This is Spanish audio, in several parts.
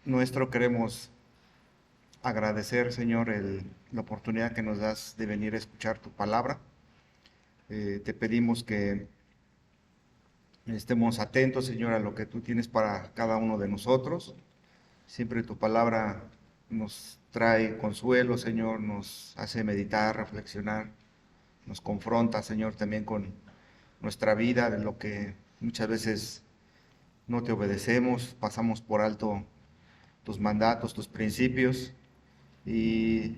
nuestro queremos agradecer, Señor, la oportunidad que nos das de venir a escuchar tu palabra. Te pedimos que estemos atentos, Señor, a lo que tú tienes para cada uno de nosotros. Siempre tu palabra nos trae consuelo, Señor, nos hace meditar, reflexionar, nos confronta, Señor, también con nuestra vida, de lo que muchas veces no te obedecemos, pasamos por alto tus mandatos, tus principios. Y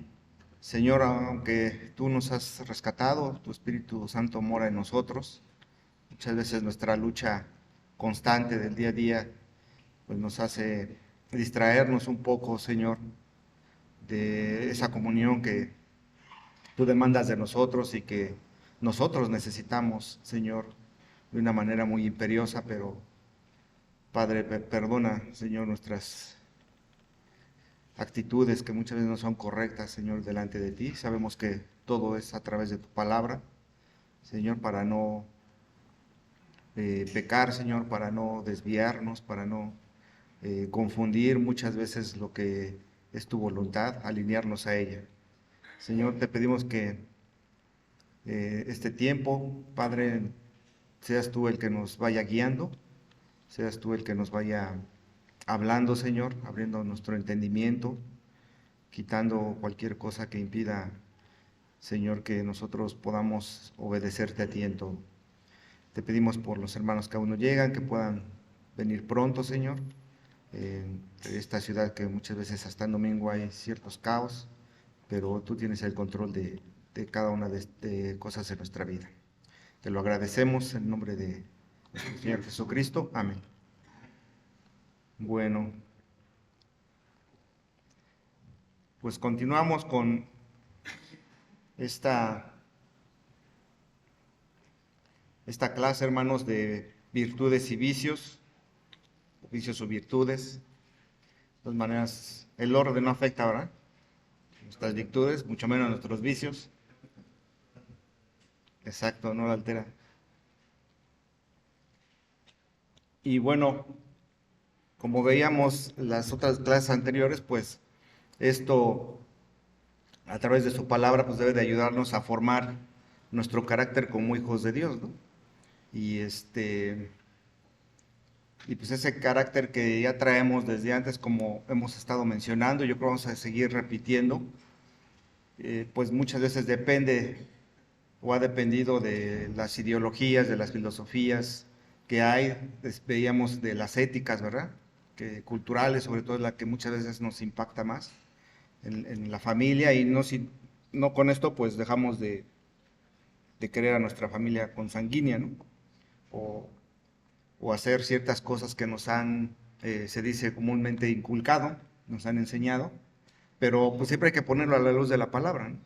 Señor, aunque tú nos has rescatado, tu Espíritu Santo mora en nosotros, muchas veces nuestra lucha constante del día a día pues nos hace distraernos un poco, Señor, de esa comunión que tú demandas de nosotros y que nosotros necesitamos, Señor, de una manera muy imperiosa, pero Padre, perdona, Señor, nuestras actitudes que muchas veces no son correctas, Señor, delante de ti. Sabemos que todo es a través de tu palabra, Señor, para no pecar, Señor, para no desviarnos, para no confundir muchas veces lo que es tu voluntad, alinearnos a ella. Señor, te pedimos que este tiempo, Padre, seas tú el que nos vaya guiando, seas tú el que nos vaya hablando, Señor, abriendo nuestro entendimiento, quitando cualquier cosa que impida, Señor, que nosotros podamos obedecerte a ti en todo. Te pedimos por los hermanos que aún no llegan, que puedan venir pronto, Señor. En esta ciudad que muchas veces hasta el domingo hay ciertos caos, pero tú tienes el control de cada una de cosas en nuestra vida. Te lo agradecemos en nombre de nuestro Señor Jesucristo. Amén. Bueno, pues continuamos con esta, esta clase, hermanos, de virtudes y vicios, vicios o virtudes. De todas maneras, el orden no afecta, ¿verdad? Nuestras virtudes, mucho menos nuestros vicios. Exacto, no lo altera. Y bueno, como veíamos las otras clases anteriores, pues esto a través de su palabra pues debe de ayudarnos a formar nuestro carácter como hijos de Dios, ¿no? Y y pues ese carácter que ya traemos desde antes, como hemos estado mencionando, yo creo que vamos a seguir repitiendo, pues muchas veces depende o ha dependido de las ideologías, de las filosofías que hay, veíamos de las éticas, ¿verdad? Que culturales, sobre todo la que muchas veces nos impacta más en la familia y no, no con esto pues dejamos de querer a nuestra familia consanguínea, ¿no? O, o hacer ciertas cosas que nos han, se dice comúnmente, inculcado, nos han enseñado, pero pues siempre hay que ponerlo a la luz de la palabra, ¿no?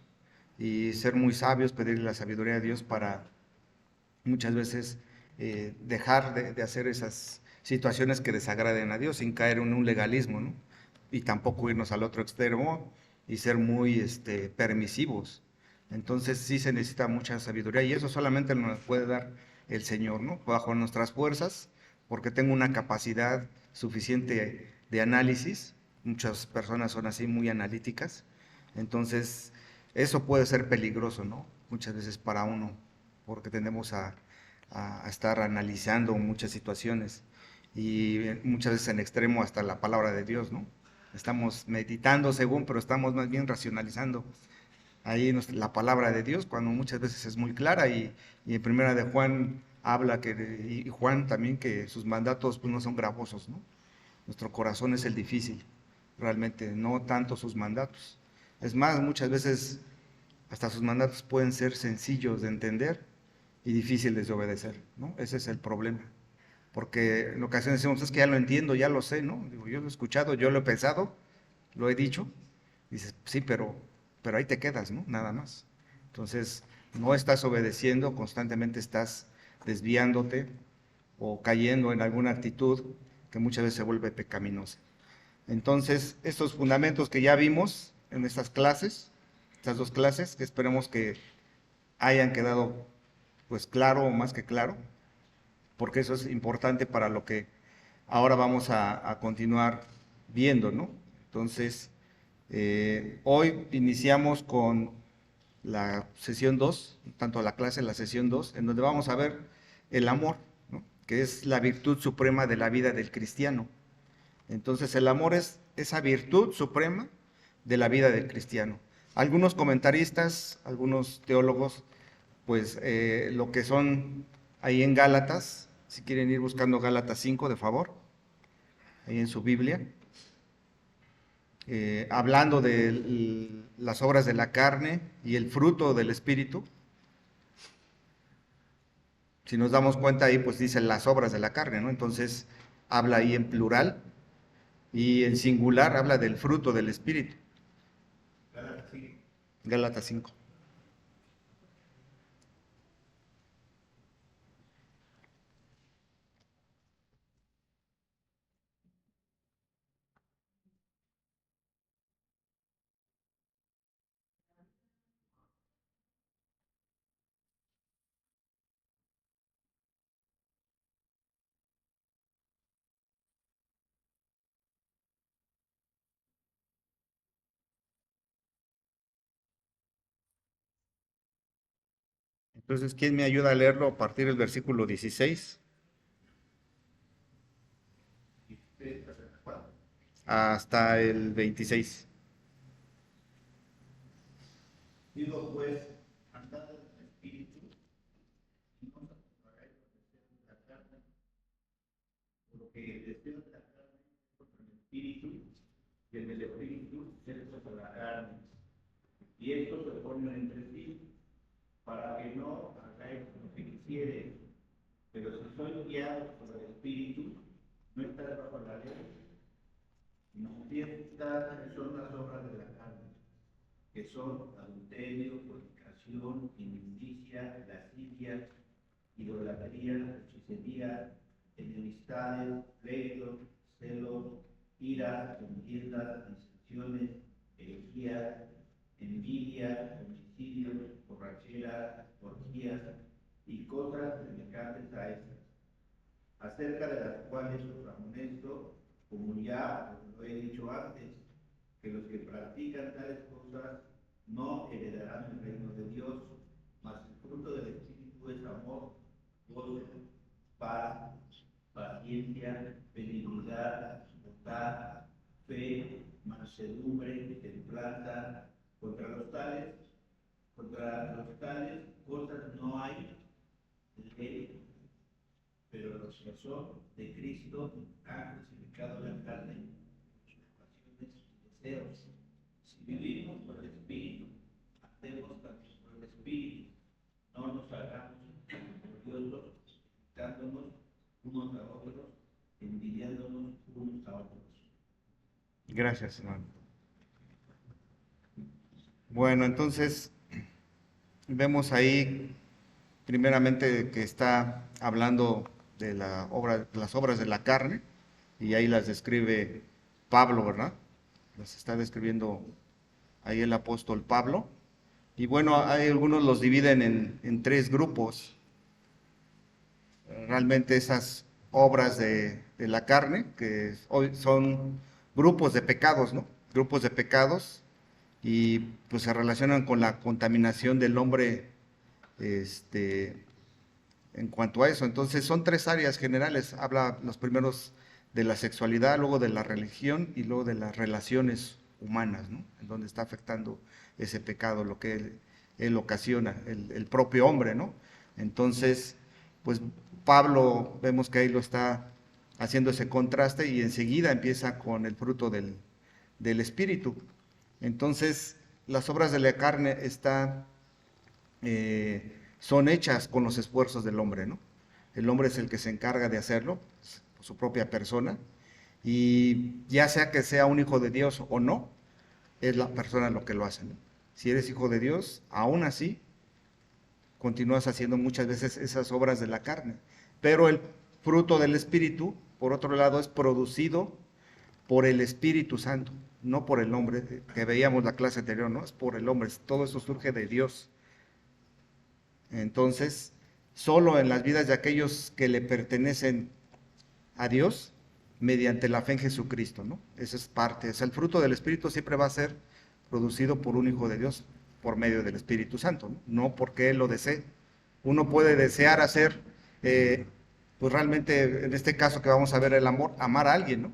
Y ser muy sabios, pedirle la sabiduría a Dios para muchas veces dejar de hacer esas situaciones que desagraden a Dios sin caer en un legalismo, ¿no? Y tampoco irnos al otro extremo y ser muy permisivos. Entonces sí se necesita mucha sabiduría y eso solamente nos puede dar el Señor, ¿no? Bajo nuestras fuerzas, porque tengo una capacidad suficiente de análisis. Muchas personas son así muy analíticas. Entonces, eso puede ser peligroso, ¿no? Muchas veces para uno, porque tendemos a estar analizando muchas situaciones y muchas veces en extremo hasta la palabra de Dios, ¿no? Estamos meditando según, pero estamos más bien racionalizando ahí la palabra de Dios, cuando muchas veces es muy clara y en primera de Juan habla que, y Juan también, que sus mandatos pues, no son gravosos, ¿no? Nuestro corazón es el difícil, realmente, no tanto sus mandatos. Es más, muchas veces hasta sus mandatos pueden ser sencillos de entender y difíciles de obedecer, ¿no? Ese es el problema. Porque en ocasiones decimos, es que ya lo entiendo, ya lo sé, ¿no? Digo, yo lo he escuchado, yo lo he pensado, lo he dicho. Dices, sí, pero ahí te quedas, ¿no? Nada más. Entonces, no estás obedeciendo, constantemente estás desviándote o cayendo en alguna actitud que muchas veces se vuelve pecaminosa. Entonces, estos fundamentos que ya vimos en estas clases, estas dos clases, que esperemos que hayan quedado pues claro o más que claro, porque eso es importante para lo que ahora vamos a continuar viendo, ¿no? Entonces, hoy iniciamos con la sesión 2, tanto la clase, la sesión 2, en donde vamos a ver el amor, ¿no? Que es la virtud suprema de la vida del cristiano. Entonces, el amor es esa virtud suprema de la vida del cristiano. Algunos comentaristas, algunos teólogos, pues lo que son ahí en Gálatas, si quieren ir buscando Gálatas 5, de favor, ahí en su Biblia, hablando de las obras de la carne y el fruto del Espíritu. Si nos damos cuenta ahí, pues dice las obras de la carne, ¿no? Entonces habla ahí en plural y en singular habla del fruto del Espíritu. Gálatas 5. Entonces, ¿quién me ayuda a leerlo a partir del versículo 16 hasta el 26? Digo pues, andad en el espíritu, y no satisfagáis los deseos de la carne, porque el deseo de la carne es contra el espíritu, y el del espíritu es contra la carne. Y estos se oponen entre sí, para que no hagáis lo que quisierais. Pero si sois guiados por el espíritu, no estáis bajo la ley. Manifiestas son las obras de la carne, que son adulterio, fornicación, injusticia, lascivia, idolatría, hechicería, enemistades, pleitos, celos, iras, contiendas, disensiones, herejías, envidias, homicidios, borracheras, orgías y cosas semejantes a estas, acerca de las cuales os amonesto, como ya os lo he dicho antes, que los que practican tales cosas no heredarán el reino de Dios, mas el fruto del Espíritu es amor, gozo, paz, paciencia, benignidad, bondad, fe, mansedumbre, templanza. Contra los tales cosas no hay ley, pero los que son de Cristo han crucificado la carne, sus pasiones y deseos. Si vivimos por el Espíritu, andemos también por el Espíritu. No nos hagamos orgullosos, criticándonos unos a otros, envidiándonos unos a otros. Gracias, hermano. Bueno, entonces vemos ahí primeramente que está hablando de las obras de la carne, y ahí las describe Pablo, ¿verdad? Las está describiendo ahí el apóstol Pablo. Y bueno, hay algunos los dividen en tres grupos. Realmente esas obras de la carne, que hoy son grupos de pecados, ¿no? Grupos de pecados, y pues se relacionan con la contaminación del hombre, en cuanto a eso. Entonces son tres áreas generales. Habla los primeros de la sexualidad, luego de la religión y luego de las relaciones humanas, ¿no? En donde está afectando ese pecado, lo que él ocasiona, el propio hombre, ¿no? Entonces, pues Pablo vemos que ahí lo está haciendo ese contraste y enseguida empieza con el fruto del Espíritu. Entonces, las obras de la carne son hechas con los esfuerzos del hombre, ¿no? El hombre es el que se encarga de hacerlo, por su propia persona, y ya sea que sea un hijo de Dios o no, es la persona lo que lo hace, ¿no? Si eres hijo de Dios, aún así, continúas haciendo muchas veces esas obras de la carne. Pero el fruto del Espíritu, por otro lado, es producido por el Espíritu Santo, no por el hombre, que veíamos la clase anterior, ¿no? Es por el hombre, todo eso surge de Dios. Entonces, solo en las vidas de aquellos que le pertenecen a Dios mediante la fe en Jesucristo, ¿no? Esa es parte, o sea, el fruto del Espíritu siempre va a ser producido por un Hijo de Dios por medio del Espíritu Santo, ¿no? No porque Él lo desee. Uno puede desear hacer, pues realmente, en este caso que vamos a ver el amor, amar a alguien, ¿no?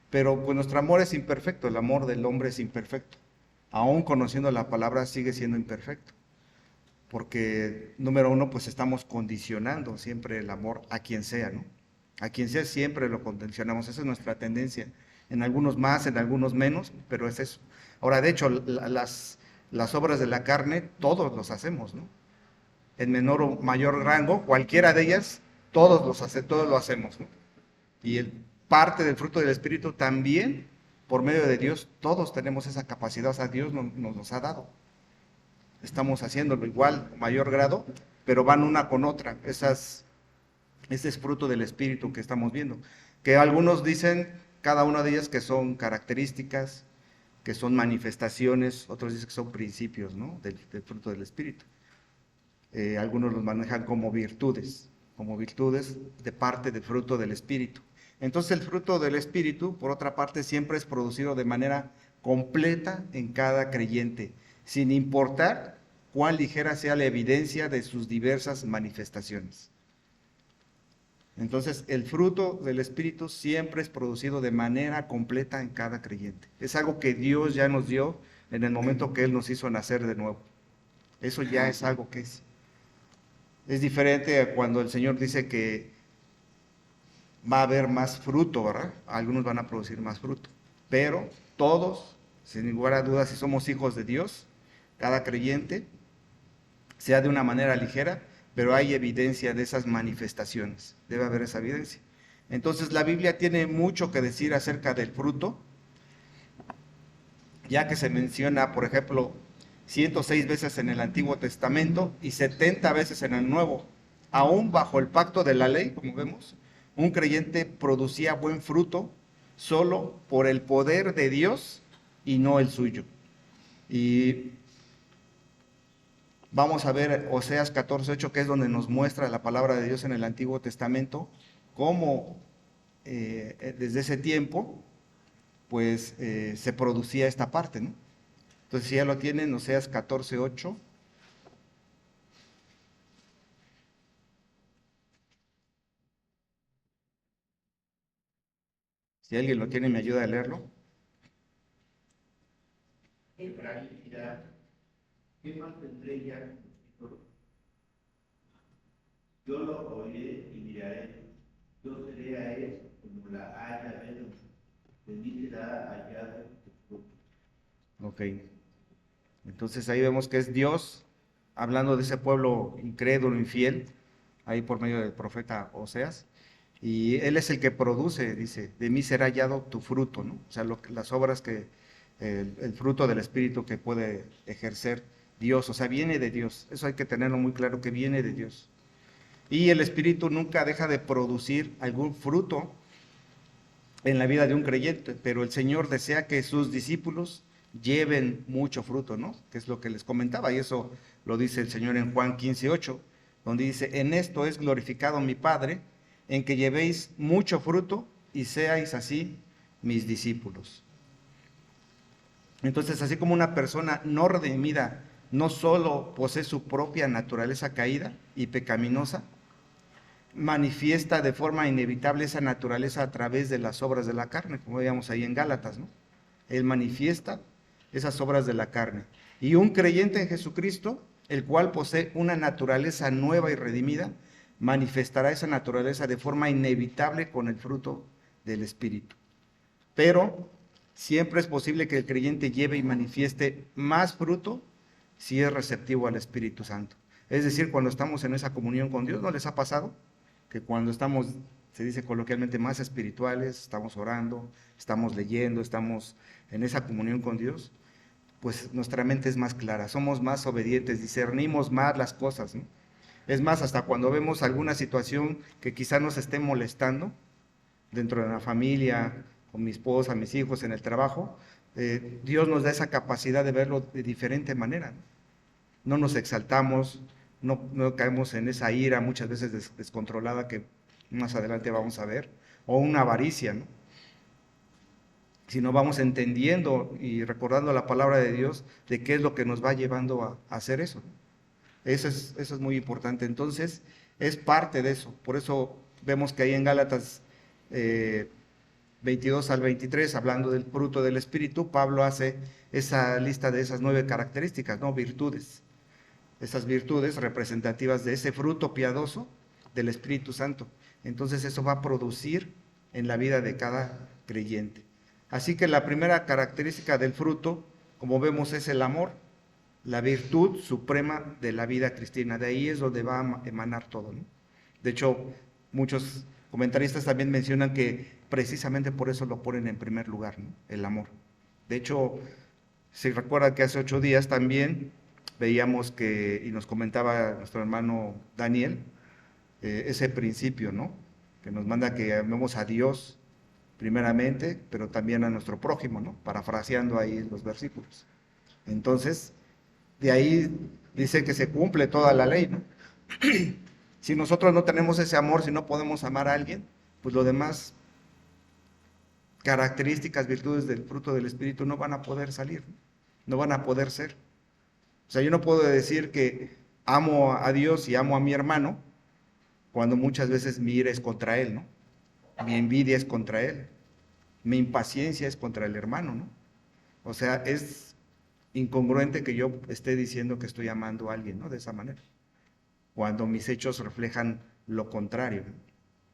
Pero pues nuestro amor es imperfecto, el amor del hombre es imperfecto. Aún conociendo la palabra sigue siendo imperfecto. Porque, número uno, pues estamos condicionando siempre el amor a quien sea, ¿no? A quien sea siempre lo condicionamos, esa es nuestra tendencia. En algunos más, en algunos menos, pero es eso. Ahora, de hecho, las obras de la carne, todos los hacemos, ¿no? En menor o mayor rango, cualquiera de ellas, todos lo hacemos, ¿no? Y parte del fruto del Espíritu también, por medio de Dios, todos tenemos esa capacidad, o sea, Dios nos ha dado. Estamos haciéndolo igual, mayor grado, pero van una con otra. Ese es fruto del Espíritu que estamos viendo. Que algunos dicen, cada una de ellas, que son características, que son manifestaciones, otros dicen que son principios, ¿no? Del fruto del Espíritu. Algunos los manejan como virtudes de parte del fruto del Espíritu. Entonces el fruto del Espíritu, por otra parte, siempre es producido de manera completa en cada creyente, sin importar cuán ligera sea la evidencia de sus diversas manifestaciones. Entonces el fruto del Espíritu siempre es producido de manera completa en cada creyente. Es algo que Dios ya nos dio en el momento que Él nos hizo nacer de nuevo. Eso ya es algo que es diferente a cuando el Señor dice que va a haber más fruto, ¿verdad? Algunos van a producir más fruto, pero todos, sin lugar a dudas, si somos hijos de Dios, cada creyente, sea de una manera ligera, pero hay evidencia de esas manifestaciones, debe haber esa evidencia. Entonces la Biblia tiene mucho que decir acerca del fruto, ya que se menciona, por ejemplo, 106 veces en el Antiguo Testamento y 70 veces en el Nuevo. Aún bajo el pacto de la ley, como vemos, un creyente producía buen fruto solo por el poder de Dios y no el suyo. Y vamos a ver Oseas 14:8, que es donde nos muestra la palabra de Dios en el Antiguo Testamento, cómo desde ese tiempo pues se producía esta parte, ¿no? Entonces, si ya lo tienen, Oseas 14:8. Si alguien lo tiene, me ayuda a leerlo. Efraín dirá, ¿qué más tendré ya? Yo lo oiré y diré, yo seré a él como la haya verde, de mí será hallado tu fruto. Ok. Entonces ahí vemos que es Dios hablando de ese pueblo incrédulo, infiel, ahí por medio del profeta Oseas. Y Él es el que produce, dice, de mí será hallado tu fruto, ¿no? O sea, las obras el fruto del Espíritu que puede ejercer Dios, o sea, viene de Dios. Eso hay que tenerlo muy claro, que viene de Dios. Y el Espíritu nunca deja de producir algún fruto en la vida de un creyente, pero el Señor desea que sus discípulos lleven mucho fruto, ¿no? Que es lo que les comentaba, y eso lo dice el Señor en Juan 15:8, donde dice, en esto es glorificado mi Padre, en que llevéis mucho fruto y seáis así mis discípulos. Entonces, así como una persona no redimida no solo posee su propia naturaleza caída y pecaminosa, manifiesta de forma inevitable esa naturaleza a través de las obras de la carne, como veíamos ahí en Gálatas, ¿no? Él manifiesta esas obras de la carne. Y un creyente en Jesucristo, el cual posee una naturaleza nueva y redimida, manifestará esa naturaleza de forma inevitable con el fruto del Espíritu. Pero siempre es posible que el creyente lleve y manifieste más fruto si es receptivo al Espíritu Santo. Es decir, cuando estamos en esa comunión con Dios, ¿no les ha pasado? Que cuando estamos, se dice coloquialmente, más espirituales, estamos orando, estamos leyendo, estamos en esa comunión con Dios, pues nuestra mente es más clara, somos más obedientes, discernimos más las cosas, ¿no? Es más, hasta cuando vemos alguna situación que quizá nos esté molestando, dentro de la familia, con mi esposa, mis hijos, en el trabajo, Dios nos da esa capacidad de verlo de diferente manera, ¿no? No nos exaltamos, no caemos en esa ira muchas veces descontrolada que más adelante vamos a ver, o una avaricia, ¿no? sino vamos entendiendo y recordando la palabra de Dios de qué es lo que nos va llevando a hacer eso. Eso es muy importante. Entonces, es parte de eso. Por eso vemos que ahí en Gálatas 22 al 23, hablando del fruto del Espíritu, Pablo hace esa lista de esas 9 características, ¿no? Virtudes. Esas virtudes representativas de ese fruto piadoso del Espíritu Santo. Entonces eso va a producir en la vida de cada creyente. Así que la primera característica del fruto, como vemos, es el amor, la virtud suprema de la vida cristiana. De ahí es donde va a emanar todo, ¿no? De hecho, muchos comentaristas también mencionan que precisamente por eso lo ponen en primer lugar, ¿no? El amor. De hecho, si recuerdan que hace 8 días también veíamos que, y nos comentaba nuestro hermano Daniel, ese principio, ¿no? Que nos manda que amemos a Dios primeramente, pero también a nuestro prójimo, ¿no? Parafraseando ahí los versículos. Entonces, de ahí dice que se cumple toda la ley, ¿no? Si nosotros no tenemos ese amor, si no podemos amar a alguien, pues lo demás, características, virtudes del fruto del Espíritu no van a poder salir, no van a poder ser. O sea, yo no puedo decir que amo a Dios y amo a mi hermano cuando muchas veces mi ira es contra él, ¿no? Mi envidia es contra él, mi impaciencia es contra el hermano, ¿no? O sea, es incongruente que yo esté diciendo que estoy amando a alguien, ¿no? De esa manera. Cuando mis hechos reflejan lo contrario, ¿no?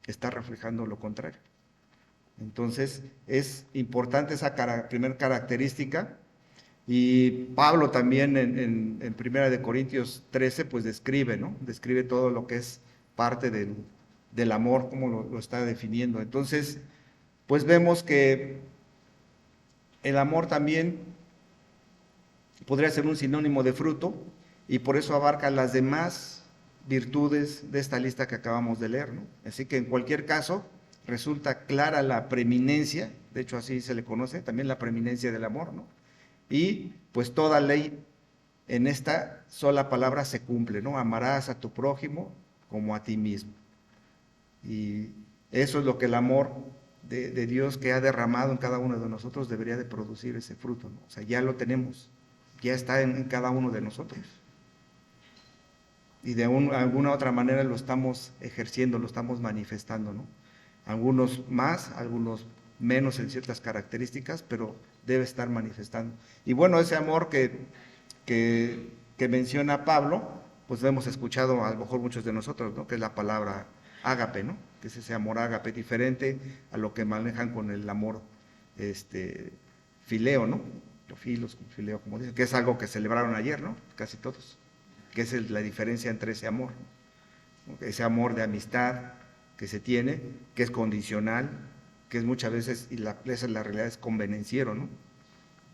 Está reflejando lo contrario. Entonces, es importante esa primera característica. Y Pablo también en Primera de Corintios 13, pues describe, ¿no? Describe todo lo que es parte del amor, como lo está definiendo. Entonces, pues vemos que el amor también podría ser un sinónimo de fruto y por eso abarca las demás virtudes de esta lista que acabamos de leer, ¿no? Así que en cualquier caso resulta clara la preeminencia, de hecho así se le conoce, también la preeminencia del amor, ¿no? Y pues toda ley en esta sola palabra se cumple, ¿no? Amarás a tu prójimo como a ti mismo. Y eso es lo que el amor de Dios que ha derramado en cada uno de nosotros debería de producir ese fruto, ¿no? O sea, ya lo tenemos, ya está en cada uno de nosotros. Y de alguna otra manera lo estamos ejerciendo, lo estamos manifestando, ¿no? Algunos más, algunos menos en ciertas características, pero debe estar manifestando. Y bueno, ese amor que menciona Pablo, pues lo hemos escuchado a lo mejor muchos de nosotros, ¿no? Que es la palabra ágape, ¿no? Que es ese amor ágape, diferente a lo que manejan con el amor fileo, ¿no? Filos, fileo, como dicen, que es algo que celebraron ayer, ¿no? Casi todos. Que es la diferencia entre ese amor, ¿no? Ese amor de amistad que se tiene, que es condicional, que es muchas veces, y esa es la realidad, es convenenciero, ¿no?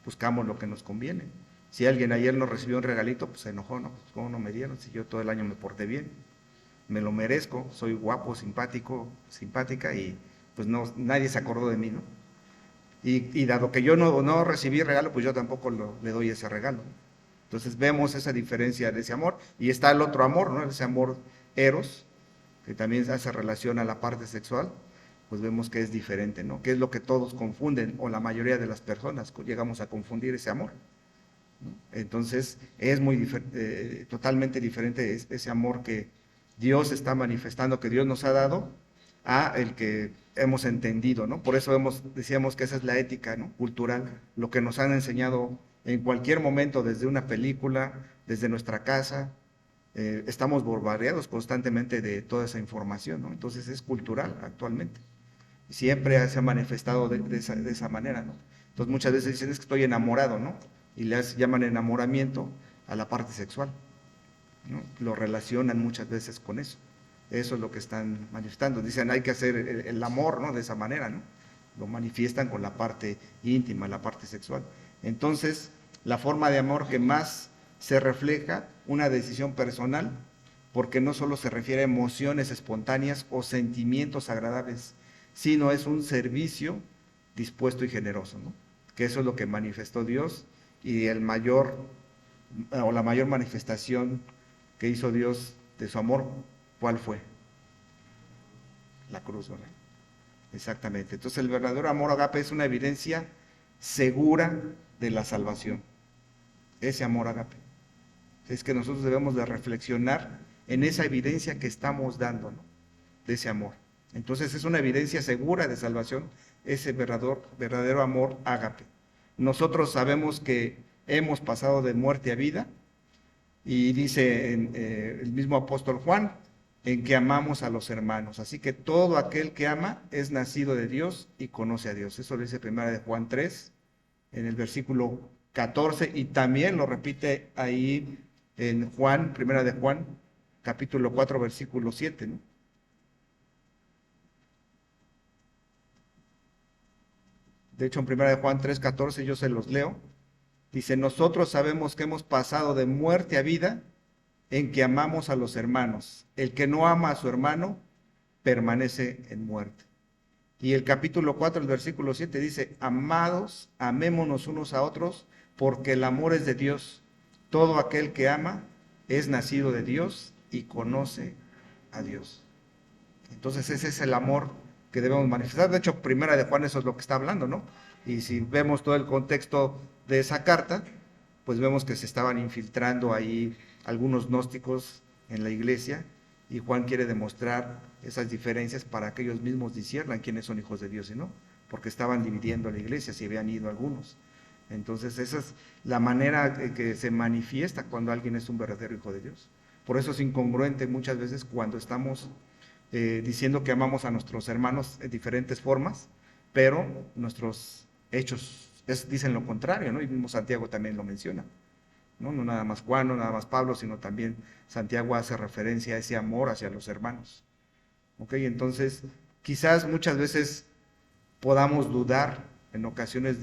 Buscamos lo que nos conviene. Si alguien ayer nos recibió un regalito, pues se enojó, ¿no? Pues, ¿cómo no me dieron? Si yo todo el año me porté bien, me lo merezco, soy guapo, simpático, simpática, y pues no, nadie se acordó de mí, ¿no? Y dado que yo no recibí regalo, pues yo tampoco le doy ese regalo, ¿no? Entonces vemos esa diferencia de ese amor, y está el otro amor, ¿no? Ese amor eros, que también hace relación a la parte sexual, pues vemos que es diferente, ¿no? Que es lo que todos confunden, o la mayoría de las personas llegamos a confundir ese amor, ¿no? Entonces es totalmente diferente ese amor que Dios está manifestando, que Dios nos ha dado, a el que hemos entendido, ¿no? Por eso decíamos que esa es la ética, ¿no? Cultural, lo que nos han enseñado en cualquier momento, desde una película, desde nuestra casa. Estamos bombardeados constantemente de toda esa información, ¿no? Entonces es cultural actualmente. Siempre se ha manifestado de esa manera, ¿no? Entonces muchas veces dicen, es que estoy enamorado, ¿no? Y llaman enamoramiento a la parte sexual, ¿no? Lo relacionan muchas veces con eso. Eso es lo que están manifestando. Dicen, hay que hacer el amor, ¿no? De esa manera, ¿no? Lo manifiestan con la parte íntima, la parte sexual. Entonces, la forma de amor que más se refleja, una decisión personal, porque no solo se refiere a emociones espontáneas o sentimientos agradables, sino es un servicio dispuesto y generoso, ¿no? Que eso es lo que manifestó Dios, y la mayor manifestación que hizo Dios de su amor, ¿cuál fue? La cruz, ¿verdad? Exactamente. Entonces el verdadero amor agape es una evidencia segura de la salvación. Ese amor ágape. Es que nosotros debemos de reflexionar en esa evidencia que estamos dando, ¿no? De ese amor. Entonces es una evidencia segura de salvación, ese verdadero amor ágape. Nosotros sabemos que hemos pasado de muerte a vida, y dice el mismo apóstol Juan, en que amamos a los hermanos. Así que todo aquel que ama es nacido de Dios y conoce a Dios. Eso lo dice 1 de Juan 3, en el versículo 14, y también lo repite ahí en Juan, 1 de Juan, capítulo 4, versículo 7, ¿no? De hecho, en 1 de Juan 3, 14 yo se los leo. Dice, nosotros sabemos que hemos pasado de muerte a vida en que amamos a los hermanos. El que no ama a su hermano permanece en muerte. Y el capítulo 4, el versículo 7 dice, amados, amémonos unos a otros, porque el amor es de Dios. Todo aquel que ama es nacido de Dios y conoce a Dios. Entonces ese es el amor que debemos manifestar. De hecho, 1 de Juan eso es lo que está hablando, ¿no? Y si vemos todo el contexto de esa carta, pues vemos que se estaban infiltrando ahí algunos gnósticos en la iglesia, y Juan quiere demostrar esas diferencias para que ellos mismos disciernan quiénes son hijos de Dios y no, porque estaban dividiendo a la iglesia, si habían ido algunos. Entonces esa es la manera que se manifiesta cuando alguien es un verdadero hijo de Dios. Por eso es incongruente muchas veces cuando estamos diciendo que amamos a nuestros hermanos en diferentes formas, pero nuestros hechos dicen lo contrario, ¿no? Y mismo Santiago también lo menciona, ¿no? No nada más Juan, no nada más Pablo, sino también Santiago hace referencia a ese amor hacia los hermanos. ¿Ok? Entonces, quizás muchas veces podamos dudar en ocasiones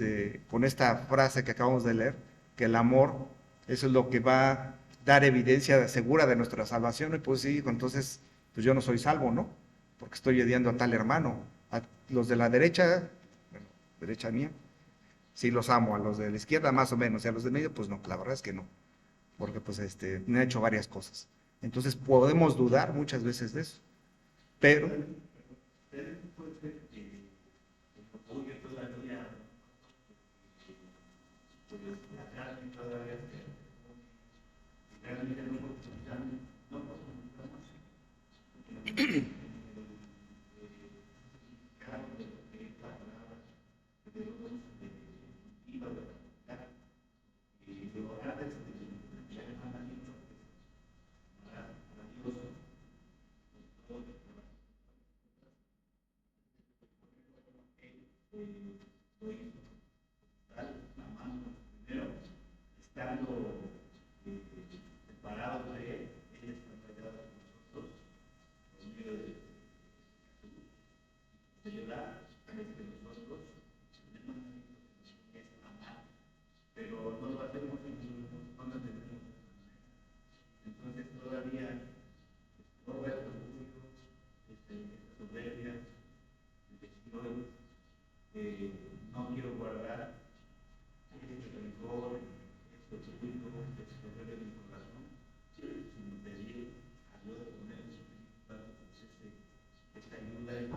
con esta frase que acabamos de leer, que el amor, eso es lo que va a dar evidencia segura de nuestra salvación. Y pues sí, entonces, pues yo no soy salvo, ¿no? Porque estoy odiando a tal hermano. A los de la derecha, bueno, derecha mía, sí los amo, a los de la izquierda más o menos, y a los de medio, pues no, la verdad es que no, porque pues me ha hecho varias cosas. Entonces podemos dudar muchas veces de eso, pero estando separados de él, él está rodeado de nosotros, por medio de ayudar a que nosotros tenemos que es amar, pero no lo hacemos en no lo tenemos. Entonces todavía todo el orgullo, esta soberbia, el decir hoy no quiero guardar este rencor, este orgullo, este soberbia en mi corazón, sino pedir ayuda con él, esta ayuda y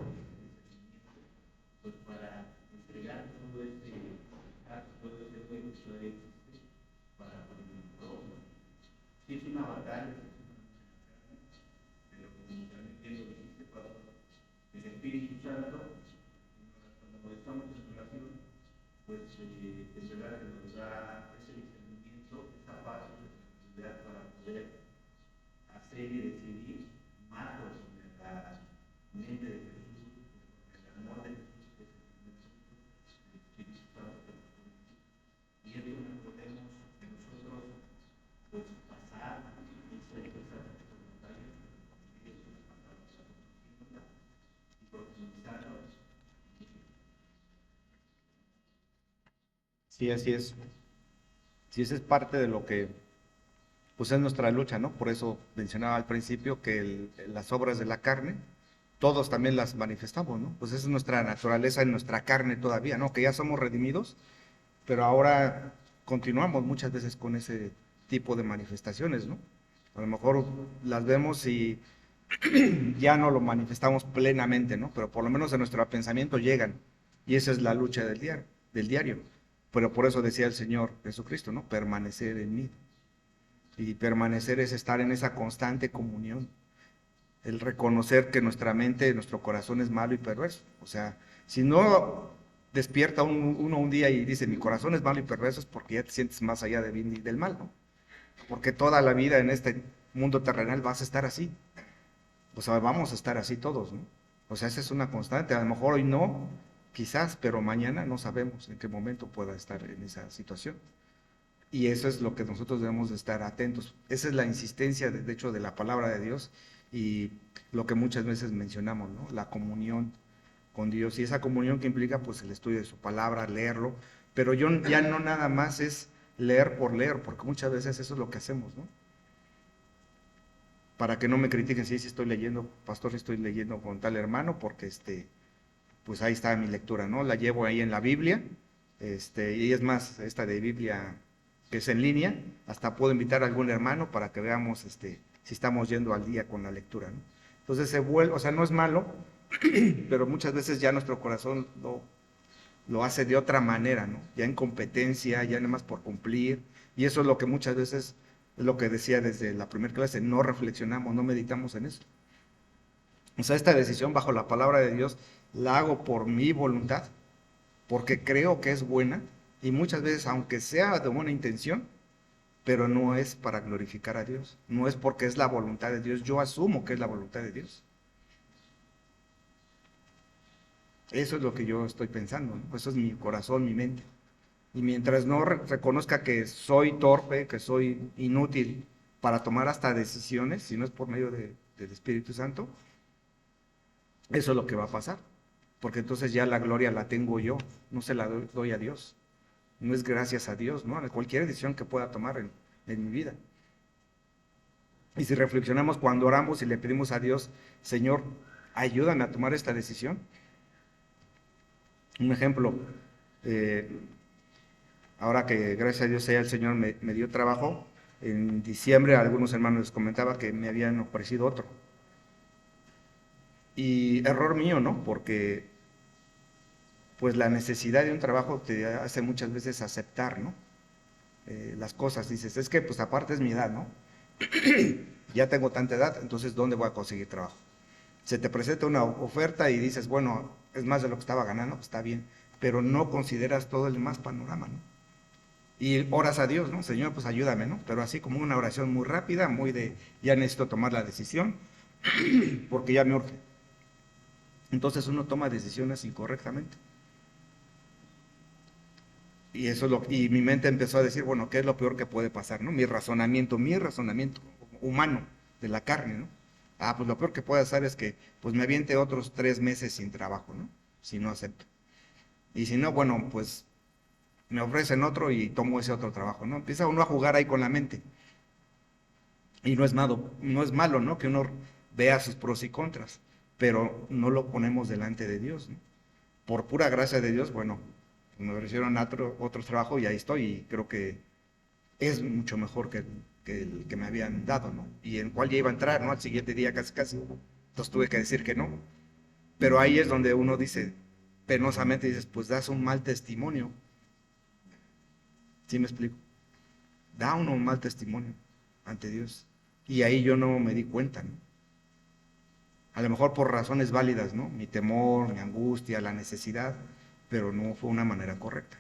pues para entregar todo este acto, todo este juego que existe para el prójimo. Sí es una batalla, pero como también lo dijiste, Pablo, el Espíritu Santo, cuando estamos en oración, pues en verdad que nos da ese discernimiento, esa paz, esa sensibilidad para poder hacer y decidir más sobre la mente de Jesús, el amor de Jesús que es el Espíritu Santo. Y esto no podemos nosotros pues pasar esas batallas y profundizarnos. sí, así es. Sí, esa es parte de lo que pues es nuestra lucha, ¿no? Por eso mencionaba al principio que las obras de la carne, todos también las manifestamos, ¿no? Pues esa es nuestra naturaleza en nuestra carne todavía, ¿no? Que ya somos redimidos, pero ahora continuamos muchas veces con ese tipo de manifestaciones, ¿no? A lo mejor las vemos y ya no lo manifestamos plenamente, ¿no? Pero por lo menos en nuestro pensamiento llegan, y esa es la lucha del diario. Pero por eso decía el Señor Jesucristo, ¿no? Permanecer en mí. Y permanecer es estar en esa constante comunión. El reconocer que nuestra mente, nuestro corazón es malo y perverso. O sea, si no despierta uno un día y dice, mi corazón es malo y perverso, es porque ya te sientes más allá del bien y del mal, ¿no? Porque toda la vida en este mundo terrenal vas a estar así. O sea, vamos a estar así todos, ¿no? O sea, esa es una constante. A lo mejor hoy no, quizás, pero mañana no sabemos en qué momento pueda estar en esa situación. Y eso es lo que nosotros debemos de estar atentos. Esa es la insistencia, de hecho, de la palabra de Dios y lo que muchas veces mencionamos, ¿no? La comunión con Dios. Y esa comunión que implica, pues, el estudio de su palabra, leerlo. Pero yo ya no nada más es leer por leer, porque muchas veces eso es lo que hacemos, ¿no? Para que no me critiquen si estoy leyendo, pastor, si estoy leyendo con tal hermano, porque pues ahí está mi lectura, ¿no? La llevo ahí en la Biblia, y es más, esta de Biblia que es en línea, hasta puedo invitar a algún hermano para que veamos, si estamos yendo al día con la lectura, ¿no? Entonces se vuelve, o sea, no es malo, pero muchas veces ya nuestro corazón lo hace de otra manera, ¿no? Ya en competencia, ya nada más por cumplir, y eso es lo que muchas veces, es lo que decía desde la primera clase, no reflexionamos, no meditamos en eso. O sea, esta decisión bajo la palabra de Dios la hago por mi voluntad, porque creo que es buena, y muchas veces, aunque sea de buena intención, pero no es para glorificar a Dios, no es porque es la voluntad de Dios, yo asumo que es la voluntad de Dios. Eso es lo que yo estoy pensando, ¿no? Eso es mi corazón, mi mente. Y mientras no reconozca que soy torpe, que soy inútil para tomar hasta decisiones, si no es por medio del Espíritu Santo, eso es lo que va a pasar. Porque entonces ya la gloria la tengo yo, no se la doy a Dios. No es gracias a Dios, ¿no? Cualquier decisión que pueda tomar en mi vida. Y si reflexionamos cuando oramos y le pedimos a Dios, Señor, ayúdame a tomar esta decisión. Un ejemplo, eh, ahora que gracias a Dios el Señor me dio trabajo, en diciembre a algunos hermanos les comentaba que me habían ofrecido otro. Y error mío, ¿no? Porque pues la necesidad de un trabajo te hace muchas veces aceptar, ¿no? Las cosas, dices, es que pues aparte es mi edad, ¿no? Ya tengo tanta edad, entonces ¿dónde voy a conseguir trabajo? Se te presenta una oferta y dices, bueno, es más de lo que estaba ganando, pues está bien, pero no consideras todo el más panorama, ¿no? Y oras a Dios, ¿no? Señor, pues ayúdame, ¿no? Pero así como una oración muy rápida, muy de, ya necesito tomar la decisión, porque ya me urge. Entonces uno toma decisiones incorrectamente. Y eso y mi mente empezó a decir, bueno, ¿qué es lo peor que puede pasar, no? Mi razonamiento humano de la carne, ¿no? Ah, pues lo peor que puede pasar es que, pues me aviente otros 3 meses sin trabajo, ¿no? Si no acepto. Y si no, bueno, pues me ofrecen otro y tomo ese otro trabajo, ¿no? Empieza uno a jugar ahí con la mente. Y no es malo, ¿no? Que uno vea sus pros y contras, pero no lo ponemos delante de Dios, ¿no? Por pura gracia de Dios, bueno, me ofrecieron otro trabajo y ahí estoy, y creo que es mucho mejor que el que me habían dado, ¿no? Y en cual ya iba a entrar, ¿no? Al siguiente día casi casi. Entonces tuve que decir que no. Pero ahí es donde uno dice, penosamente dices, pues das un mal testimonio. ¿Sí me explico? Da uno un mal testimonio ante Dios. Y ahí yo no me di cuenta, ¿no? A lo mejor por razones válidas, ¿no? Mi temor, mi angustia, la necesidad, pero no fue una manera correcta.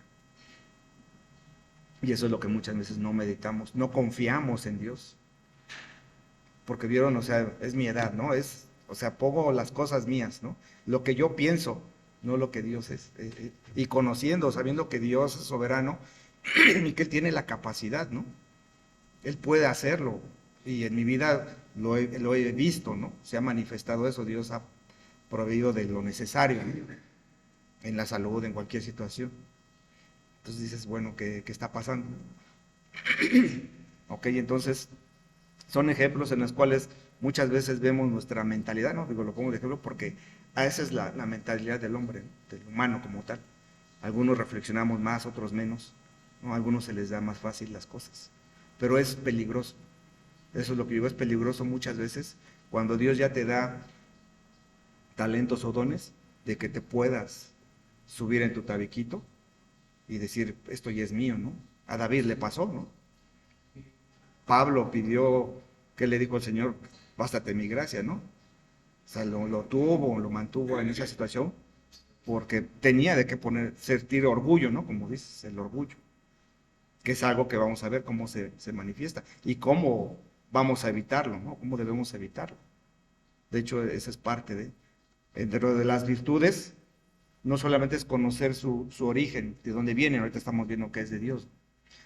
Y eso es lo que muchas veces no meditamos, no confiamos en Dios. Porque vieron, o sea, es mi edad, ¿no? O sea, pongo las cosas mías, ¿no? Lo que yo pienso, no lo que Dios es. Y conociendo, sabiendo que Dios es soberano y que Él tiene la capacidad, ¿no? Él puede hacerlo. Y en mi vida lo he visto, ¿no? Se ha manifestado eso. Dios ha proveído de lo necesario, ¿no? En la salud, en cualquier situación. Entonces dices, bueno, ¿qué está pasando? Ok, entonces son ejemplos en los cuales muchas veces vemos nuestra mentalidad, ¿no? Digo, lo pongo de ejemplo porque esa es la mentalidad del hombre, ¿no? Del humano como tal. Algunos reflexionamos más, otros menos, ¿no? A algunos se les da más fácil las cosas, pero es peligroso. Eso es lo que digo, es peligroso muchas veces cuando Dios ya te da talentos o dones de que te puedas subir en tu tabiquito y decir, esto ya es mío, ¿no? A David le pasó, ¿no? Pablo pidió, ¿qué le dijo el Señor? Bástate mi gracia, ¿no? O sea, lo mantuvo en esa situación porque tenía de qué sentir orgullo, ¿no? Como dices, el orgullo, que es algo que vamos a ver cómo se manifiesta y cómo vamos a evitarlo, ¿no? Cómo debemos evitarlo. De hecho, esa es parte dentro de las virtudes, no solamente es conocer su origen, de dónde viene, ahorita estamos viendo que es de Dios,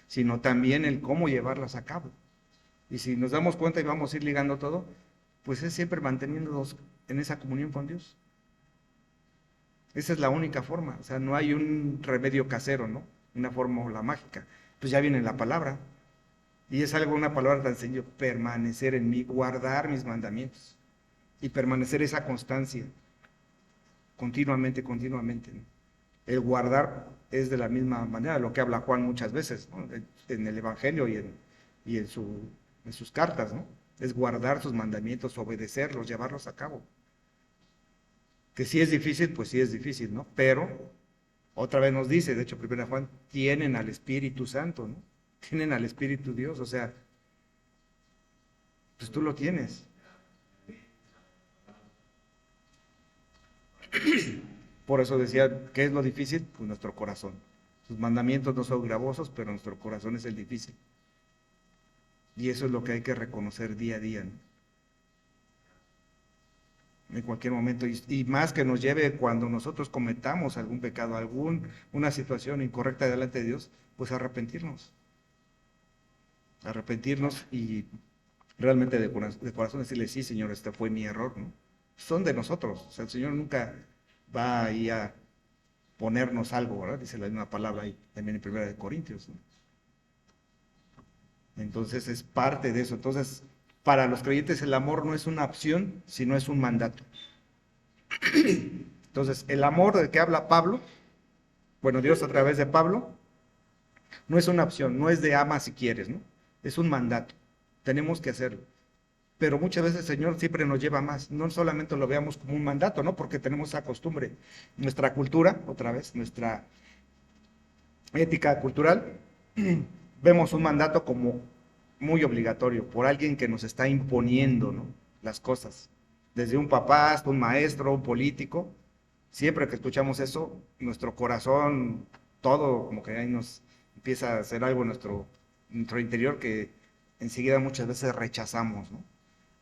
sino también el cómo llevarlas a cabo. Y si nos damos cuenta y vamos a ir ligando todo, pues es siempre manteniéndonos en esa comunión con Dios. Esa es la única forma, o sea, no hay un remedio casero, ¿no? Una fórmula mágica. Pues ya viene la palabra. Y es algo, una palabra tan sencilla, permanecer en mí, guardar mis mandamientos. Y permanecer esa constancia, continuamente, continuamente, ¿no? El guardar es de la misma manera, lo que habla Juan muchas veces, ¿no? En el Evangelio y en sus cartas, ¿no? Es guardar sus mandamientos, obedecerlos, llevarlos a cabo. Que si es difícil, pues sí es difícil, ¿no? Pero otra vez nos dice, de hecho, primera Juan, tienen al Espíritu Santo, ¿no? Tienen al Espíritu Dios, o sea, pues tú lo tienes. Por eso decía, ¿qué es lo difícil? Pues nuestro corazón. Sus mandamientos no son gravosos, pero nuestro corazón es el difícil. Y eso es lo que hay que reconocer día a día, ¿no? En cualquier momento. Y más que nos lleve cuando nosotros cometamos algún pecado, una situación incorrecta delante de Dios, pues arrepentirnos. Arrepentirnos y realmente de corazón decirle, sí, Señor, este fue mi error, ¿no? Son de nosotros. O sea, el Señor nunca va ahí a ponernos algo, ¿verdad? Dice la misma palabra ahí también en Primera de Corintios, ¿no? Entonces es parte de eso. Entonces, para los creyentes el amor no es una opción, sino es un mandato. Entonces, el amor del que habla Pablo, bueno, Dios a través de Pablo, no es una opción, no es de ama si quieres, ¿no? Es un mandato. Tenemos que hacerlo. Pero muchas veces el Señor siempre nos lleva más. No solamente lo veamos como un mandato, ¿no? Porque tenemos esa costumbre. Nuestra cultura, otra vez, nuestra ética cultural, vemos un mandato como muy obligatorio, por alguien que nos está imponiendo, ¿no? Las cosas. Desde un papá hasta un maestro, un político. Siempre que escuchamos eso, nuestro corazón, todo como que ahí nos empieza a hacer algo en nuestro interior que enseguida muchas veces rechazamos, ¿no?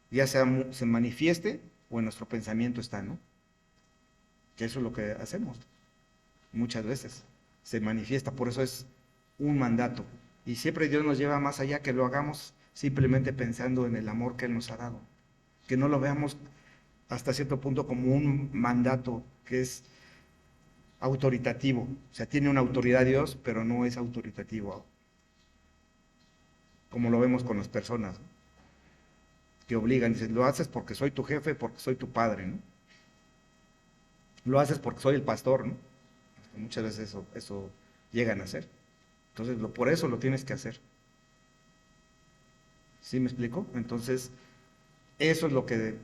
Ya sea se manifieste o en nuestro pensamiento está, ¿no? Que eso es lo que hacemos muchas veces. Se manifiesta, por eso es un mandato. Y siempre Dios nos lleva más allá, que lo hagamos simplemente pensando en el amor que Él nos ha dado. Que no lo veamos hasta cierto punto como un mandato que es autoritativo. O sea, tiene una autoridad Dios, pero no es autoritativo, como lo vemos con las personas, ¿no? Que obligan, dicen, lo haces porque soy tu jefe, porque soy tu padre, ¿no? Lo haces porque soy el pastor, ¿no? Muchas veces eso llegan a hacer. Entonces, por eso lo tienes que hacer. ¿Sí me explico? Entonces, eso es lo que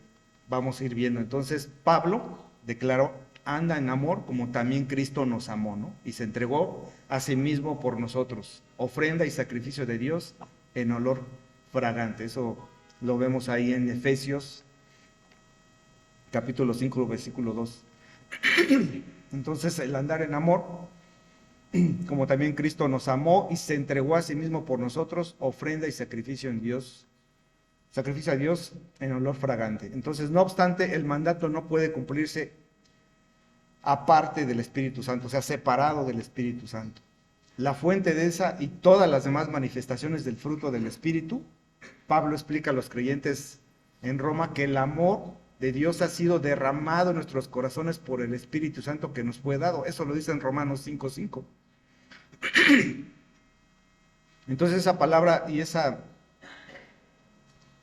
vamos a ir viendo. Entonces, Pablo declaró, anda en amor como también Cristo nos amó, ¿no? Y se entregó a sí mismo por nosotros, ofrenda y sacrificio de Dios en olor fragante. Eso lo vemos ahí en Efesios capítulo 5, versículo 2. Entonces, el andar en amor, como también Cristo nos amó y se entregó a sí mismo por nosotros, ofrenda y sacrificio en Dios, sacrificio a Dios en olor fragante. Entonces, no obstante, el mandato no puede cumplirse aparte del Espíritu Santo, o sea, separado del Espíritu Santo. La fuente de esa y todas las demás manifestaciones del fruto del Espíritu, Pablo explica a los creyentes en Roma que el amor de Dios ha sido derramado en nuestros corazones por el Espíritu Santo que nos fue dado. Eso lo dice en Romanos 5:5. Entonces esa palabra y esa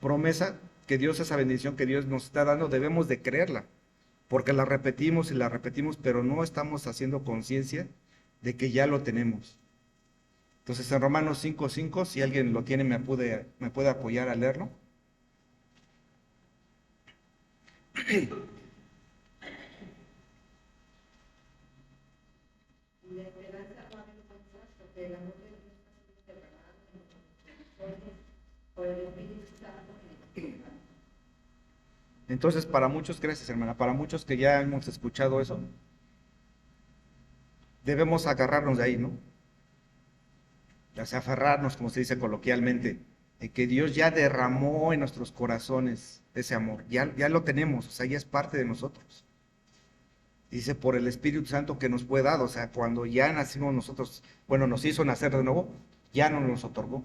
promesa que Dios, esa bendición que Dios nos está dando, debemos de creerla, porque la repetimos y la repetimos, pero no estamos haciendo conciencia de que ya lo tenemos. Entonces en Romanos 5:5, si alguien lo tiene, me puede apoyar a leerlo. el amor de Dios está derramado en nuestros corazones por el Espíritu Santo que nos da. Entonces, para muchos, gracias hermana, para muchos que ya hemos escuchado eso, debemos agarrarnos de ahí, ¿no? O sea, aferrarnos, como se dice coloquialmente, de que Dios ya derramó en nuestros corazones ese amor, ya lo tenemos, o sea, ya es parte de nosotros. Dice, por el Espíritu Santo que nos fue dado, o sea, cuando ya nacimos nosotros, bueno, nos hizo nacer de nuevo, ya no nos otorgó.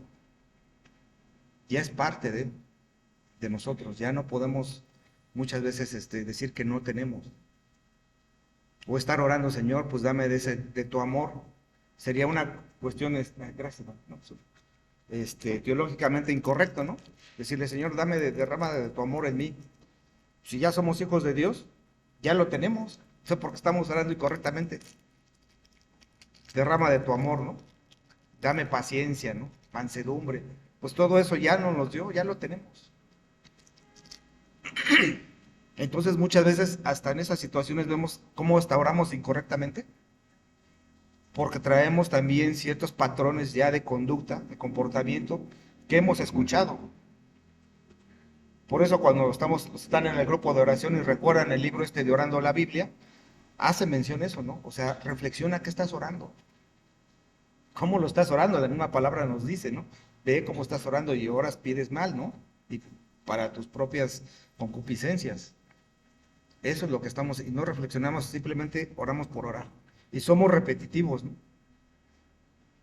Ya es parte de nosotros, ya no podemos muchas veces decir que no tenemos. O estar orando, Señor, pues dame de tu amor. Sería una cuestión, gracias, no, teológicamente incorrecto, ¿no? Decirle, Señor, derrama de tu amor en mí. Si ya somos hijos de Dios, ya lo tenemos. O sea, porque estamos orando incorrectamente. Derrama de tu amor, ¿no? Dame paciencia, ¿no? Mansedumbre. Pues todo eso ya nos lo dio, ya lo tenemos. Entonces muchas veces hasta en esas situaciones vemos cómo hasta oramos incorrectamente, porque traemos también ciertos patrones ya de conducta, de comportamiento que hemos escuchado. Por eso cuando están en el grupo de oración y recuerdan el libro de Orando la Biblia, hace mención eso, ¿no? O sea, reflexiona qué estás orando. ¿Cómo lo estás orando? La misma palabra nos dice, ¿no? Ve cómo estás orando y oras, pides mal, ¿no? Y para tus propias concupiscencias. Eso es lo que estamos, y no reflexionamos, simplemente oramos por orar. Y somos repetitivos, ¿no?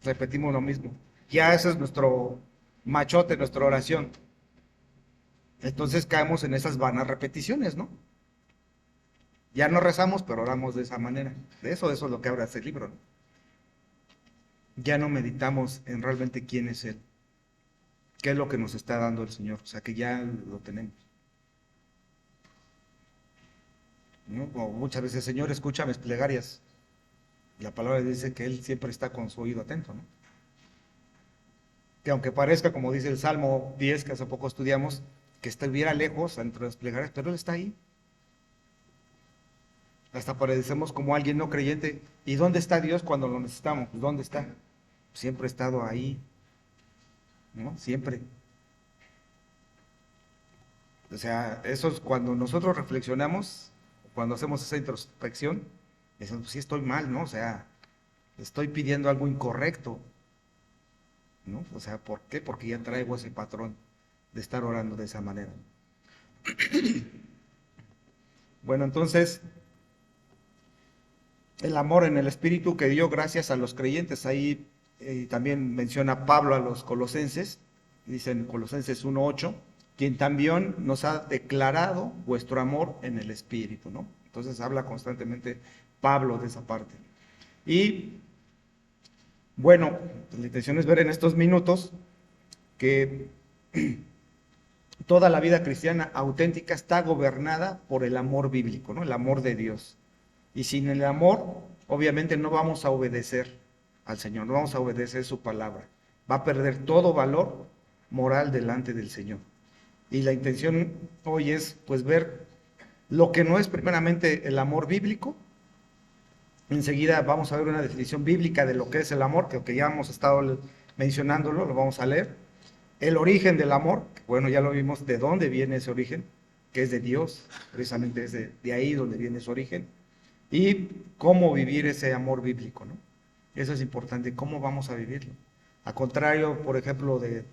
Repetimos lo mismo. Ya ese es nuestro machote, nuestra oración. Entonces caemos en esas vanas repeticiones, ¿no? Ya no rezamos, pero oramos de esa manera. Eso es lo que habla este libro, ¿no? Ya no meditamos en realmente quién es Él. ¿Qué es lo que nos está dando el Señor? O sea, que ya lo tenemos. ¿No? Como muchas veces, Señor, escucha mis plegarias. La palabra dice que Él siempre está con su oído atento, ¿no? Que aunque parezca, como dice el Salmo 10, que hace poco estudiamos, que estuviera lejos entre las plegarias, pero Él está ahí. Hasta parecemos como alguien no creyente. ¿Y dónde está Dios cuando lo necesitamos? Pues ¿dónde está? Siempre ha estado ahí, ¿no? Siempre. O sea, eso es cuando nosotros reflexionamos, cuando hacemos esa introspección, decimos, pues sí estoy mal, ¿no? O sea, estoy pidiendo algo incorrecto, ¿no? O sea, ¿por qué? Porque ya traigo ese patrón de estar orando de esa manera. Bueno, entonces, el amor en el Espíritu que dio gracias a los creyentes, ahí también menciona Pablo a los colosenses, dice en Colosenses 1:8, quien también nos ha declarado vuestro amor en el Espíritu, ¿no? Entonces habla constantemente Pablo de esa parte. Y bueno, la intención es ver en estos minutos que toda la vida cristiana auténtica está gobernada por el amor bíblico, ¿no? El amor de Dios. Y sin el amor, obviamente no vamos a obedecer al Señor, no vamos a obedecer su palabra. Va a perder todo valor moral delante del Señor. Y la intención hoy es pues ver lo que no es primeramente el amor bíblico. Enseguida vamos a ver una definición bíblica de lo que es el amor, que ya hemos estado mencionándolo, lo vamos a leer. El origen del amor, bueno, ya lo vimos de dónde viene ese origen, que es de Dios, precisamente es de ahí donde viene su origen. Y cómo vivir ese amor bíblico, ¿no? Eso es importante, cómo vamos a vivirlo. A contrario, por ejemplo, de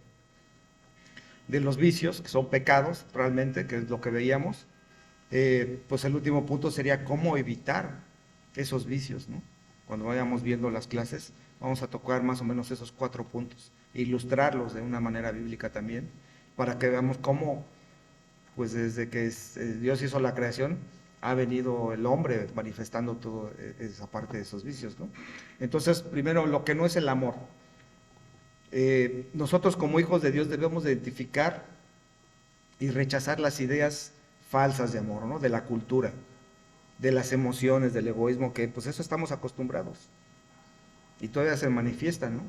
los vicios, que son pecados realmente, que es lo que veíamos, pues el último punto sería cómo evitar esos vicios, ¿no? Cuando vayamos viendo las clases, vamos a tocar más o menos esos 4 puntos, ilustrarlos de una manera bíblica también, para que veamos cómo, pues desde que Dios hizo la creación, ha venido el hombre manifestando toda esa parte de esos vicios, ¿no? Entonces, primero, lo que no es el amor. Nosotros como hijos de Dios debemos identificar y rechazar las ideas falsas de amor, ¿no? De la cultura, de las emociones, del egoísmo, que pues eso estamos acostumbrados. Y todavía se manifiesta, ¿no?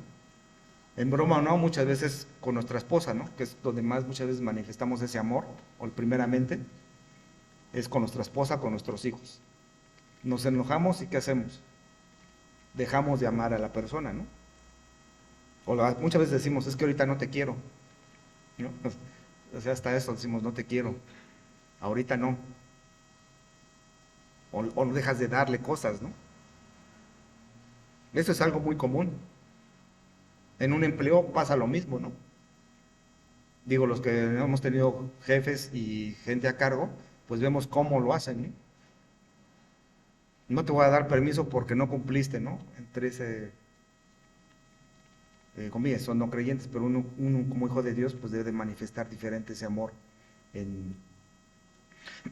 En broma o no, muchas veces con nuestra esposa, ¿no? Que es donde más muchas veces manifestamos ese amor, o primeramente, es con nuestra esposa, con nuestros hijos. Nos enojamos y ¿qué hacemos? Dejamos de amar a la persona, ¿no? Muchas veces decimos, es que ahorita no te quiero, ¿no? O sea, hasta eso decimos, no te quiero, ahorita no. O no dejas de darle cosas, ¿no? Eso es algo muy común. En un empleo pasa lo mismo, ¿no? Digo, los que hemos tenido jefes y gente a cargo, pues vemos cómo lo hacen, ¿no? No te voy a dar permiso porque no cumpliste, ¿no? Entre ese, comillas, son no creyentes, pero uno como hijo de Dios, pues debe de manifestar diferente ese amor en,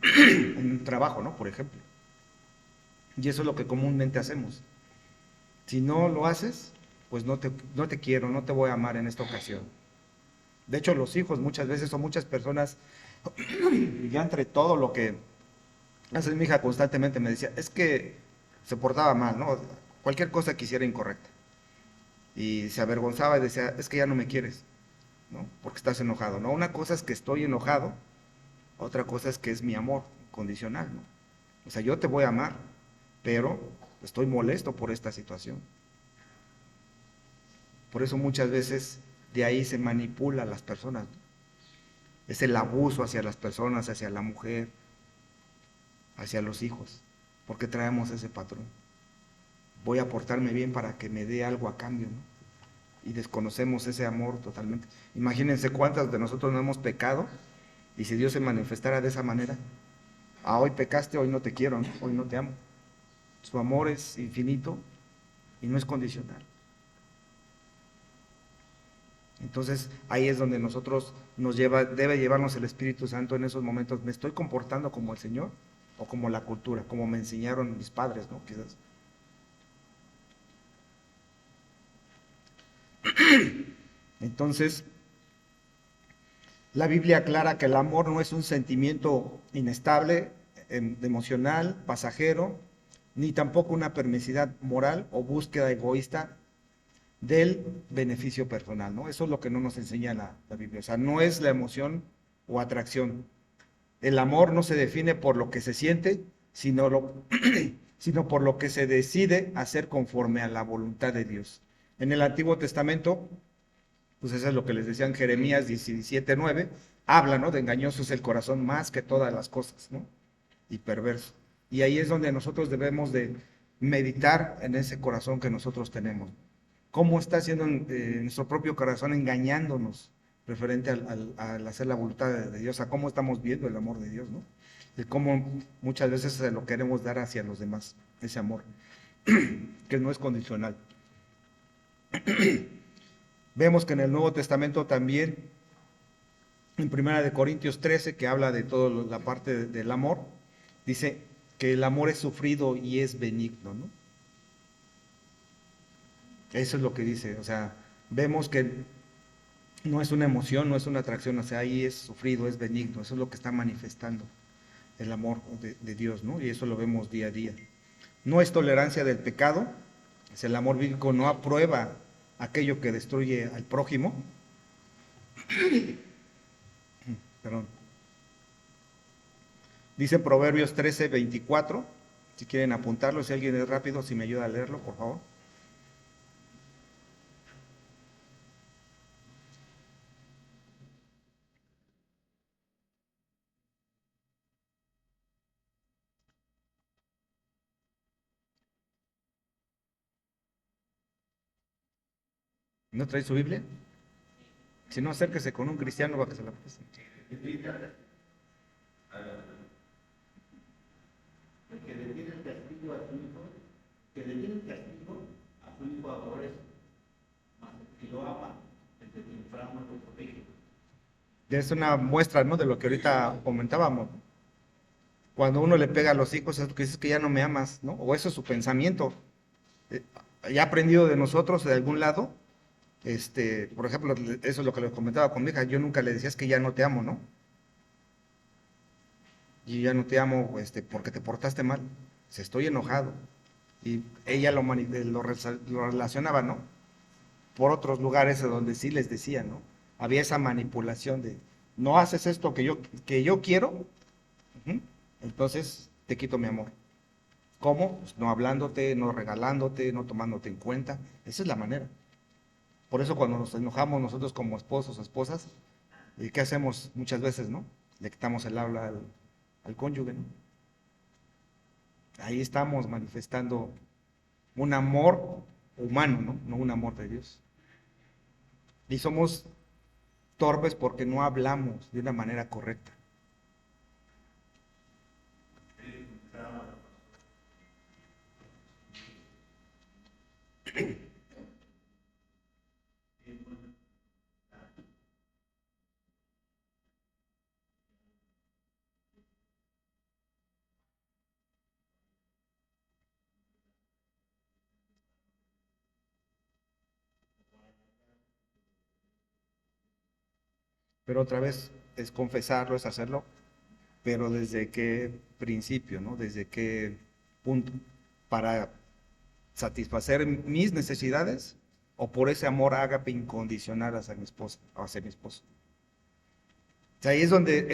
en un trabajo, ¿no? Por ejemplo. Y eso es lo que comúnmente hacemos. Si no lo haces, pues no te quiero, no te voy a amar en esta ocasión. De hecho, los hijos muchas veces o muchas personas, ya entre todo lo que hace mi hija constantemente me decía, es que se portaba mal, ¿no? Cualquier cosa que hiciera incorrecta. Y se avergonzaba y decía, es que ya no me quieres, ¿no? Porque estás enojado, ¿no? Una cosa es que estoy enojado, otra cosa es que es mi amor condicional, ¿no? O sea, yo te voy a amar, pero estoy molesto por esta situación. Por eso muchas veces de ahí se manipula a las personas, ¿no? Es el abuso hacia las personas, hacia la mujer, hacia los hijos, porque traemos ese patrón. Voy a portarme bien para que me dé algo a cambio, ¿no? Y desconocemos ese amor totalmente. Imagínense cuántas de nosotros no hemos pecado y si Dios se manifestara de esa manera, hoy pecaste, hoy no te quiero, ¿no? Hoy no te amo. Su amor es infinito y no es condicional. Entonces ahí es donde nosotros debe llevarnos el Espíritu Santo en esos momentos. ¿Me estoy comportando como el Señor o como la cultura, como me enseñaron mis padres, ¿no? Quizás. Entonces, la Biblia aclara que el amor no es un sentimiento inestable, emocional, pasajero, ni tampoco una permisidad moral o búsqueda egoísta del beneficio personal, ¿no? Eso es lo que no nos enseña la Biblia. O sea, no es la emoción o atracción. El amor no se define por lo que se siente, sino por lo que se decide hacer conforme a la voluntad de Dios. En el Antiguo Testamento, pues eso es lo que les decía en Jeremías 17:9, habla, ¿no? De engañoso es el corazón más que todas las cosas, ¿no? Y perverso. Y ahí es donde nosotros debemos de meditar en ese corazón que nosotros tenemos. ¿Cómo está haciendo nuestro propio corazón engañándonos referente al hacer la voluntad de Dios? A cómo estamos viendo el amor de Dios, ¿no? De cómo muchas veces se lo queremos dar hacia los demás, ese amor, que no es condicional. Vemos que en el Nuevo Testamento también, en 1 Corintios 13, que habla de toda la parte del amor, dice que el amor es sufrido y es benigno, ¿no? Eso es lo que dice, o sea, vemos que no es una emoción, no es una atracción, o sea, ahí es sufrido, es benigno, eso es lo que está manifestando el amor de Dios, ¿no? Y eso lo vemos día a día. No es tolerancia del pecado, es el amor bíblico no aprueba aquello que destruye al prójimo. Perdón. Dice Proverbios 13:24, si quieren apuntarlo, si alguien es rápido, si me ayuda a leerlo, por favor. ¿No trae su Biblia? Si no, acérquese con un cristiano para que se la preste. Que le tiene el castigo a su hijo, que le tiene el castigo a su hijo aborrece, mas el que lo ama, el que te inframa lo protege. Es una muestra, ¿no? De lo que ahorita comentábamos. Cuando uno le pega a los hijos es porque dices que ya no me amas, ¿no? O eso es su pensamiento. Ya aprendido de nosotros de algún lado. Por ejemplo, eso es lo que les comentaba con mi hija. Yo nunca le decía es que ya no te amo, ¿no? Y ya no te amo, porque te portaste mal. Se estoy enojado. Y ella lo relacionaba, ¿no? Por otros lugares donde sí les decía, ¿no? Había esa manipulación de, no haces esto que yo quiero, ujú, entonces te quito mi amor. ¿Cómo? Pues no hablándote, no regalándote, no tomándote en cuenta. Esa es la manera. Por eso cuando nos enojamos nosotros como esposos o esposas, ¿y qué hacemos muchas veces, no? Le quitamos el habla al cónyuge, ¿no? Ahí estamos manifestando un amor humano, ¿no? No un amor de Dios. Y somos torpes porque no hablamos de una manera correcta. Pero otra vez es confesarlo, es hacerlo, pero desde qué principio, ¿no? Desde qué punto. Para satisfacer mis necesidades o por ese amor ágape incondicional hacia mi esposa o hacia mi esposo. O sea, ahí es donde,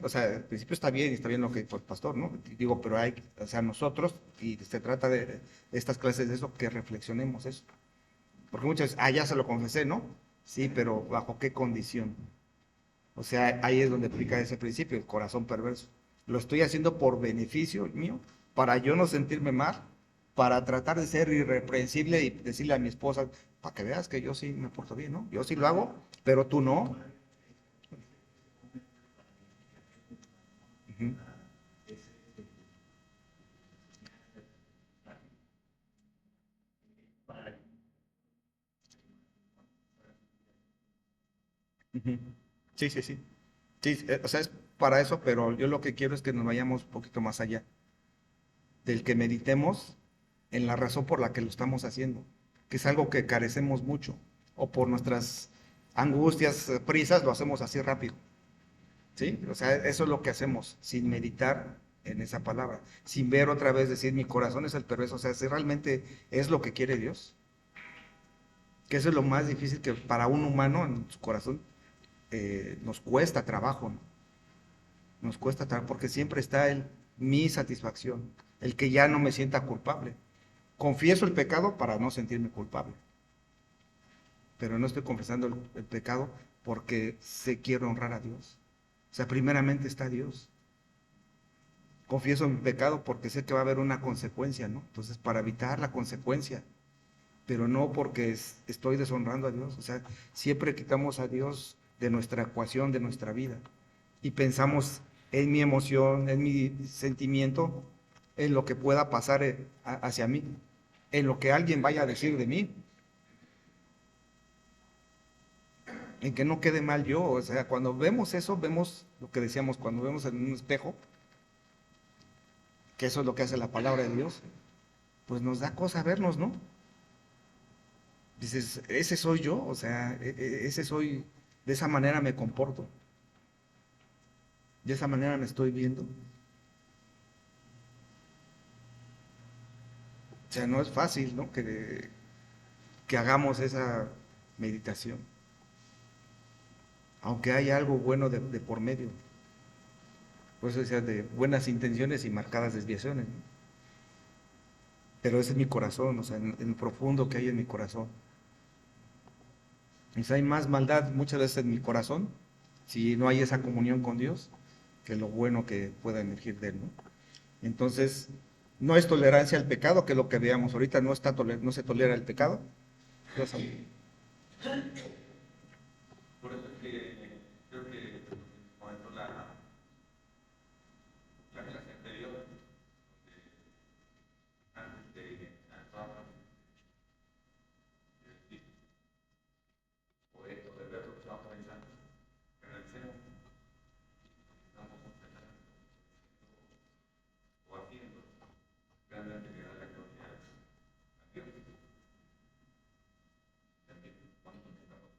o sea, al principio está bien lo que dijo el pastor, ¿no? Digo, pero hay, o sea, nosotros, y se trata de estas clases de eso, que reflexionemos eso. Porque muchas veces, ya se lo confesé, ¿no? Sí, pero ¿bajo qué condición? O sea, ahí es donde aplica ese principio, el corazón perverso. Lo estoy haciendo por beneficio mío, para yo no sentirme mal, para tratar de ser irreprensible y decirle a mi esposa, para que veas que yo sí me porto bien, ¿no? Yo sí lo hago, pero tú no. Ujú, ujú. Sí, sí, sí. Sí, o sea, es para eso, pero yo lo que quiero es que nos vayamos un poquito más allá, del que meditemos en la razón por la que lo estamos haciendo, que es algo que carecemos mucho, o por nuestras angustias, prisas, lo hacemos así rápido, ¿sí? O sea, eso es lo que hacemos, sin meditar en esa palabra, sin ver otra vez decir, mi corazón es el perverso, o sea, si realmente es lo que quiere Dios, que eso es lo más difícil que para un humano en su corazón nos cuesta trabajo, ¿no? Nos cuesta trabajo, porque siempre está mi satisfacción, el que ya no me sienta culpable. Confieso el pecado para no sentirme culpable, pero no estoy confesando el pecado porque sé quiero honrar a Dios. O sea, primeramente está Dios. Confieso mi pecado porque sé que va a haber una consecuencia, ¿no? Entonces, para evitar la consecuencia, pero no porque estoy deshonrando a Dios. O sea, siempre quitamos a Dios de nuestra ecuación, de nuestra vida, y pensamos en mi emoción, en mi sentimiento, en lo que pueda pasar hacia mí, en lo que alguien vaya a decir de mí, en que no quede mal yo. O sea, cuando vemos eso, vemos lo que decíamos, cuando vemos en un espejo, que eso es lo que hace la palabra de Dios, pues nos da cosa vernos, ¿no? Dices, ese soy yo, o sea, ese soy, de esa manera me comporto, de esa manera me estoy viendo. O sea, no es fácil, ¿no? Que hagamos esa meditación, aunque haya algo bueno de por medio. Por eso decía, de buenas intenciones y marcadas desviaciones, ¿no? Pero ese es mi corazón, o sea, en lo profundo que hay en mi corazón. O sea, hay más maldad muchas veces en mi corazón si no hay esa comunión con Dios que lo bueno que pueda emergir de él, ¿no? Entonces, no es tolerancia al pecado, que es lo que veamos ahorita, no se tolera el pecado. Dios sabe. Por eso es que creo que comentó la clase anterior, antes de actuar, o esto, de ver lo que estamos pensando, que realicemos, estamos pensando o haciendo, realmente que da la gloria a Dios, también cuando estamos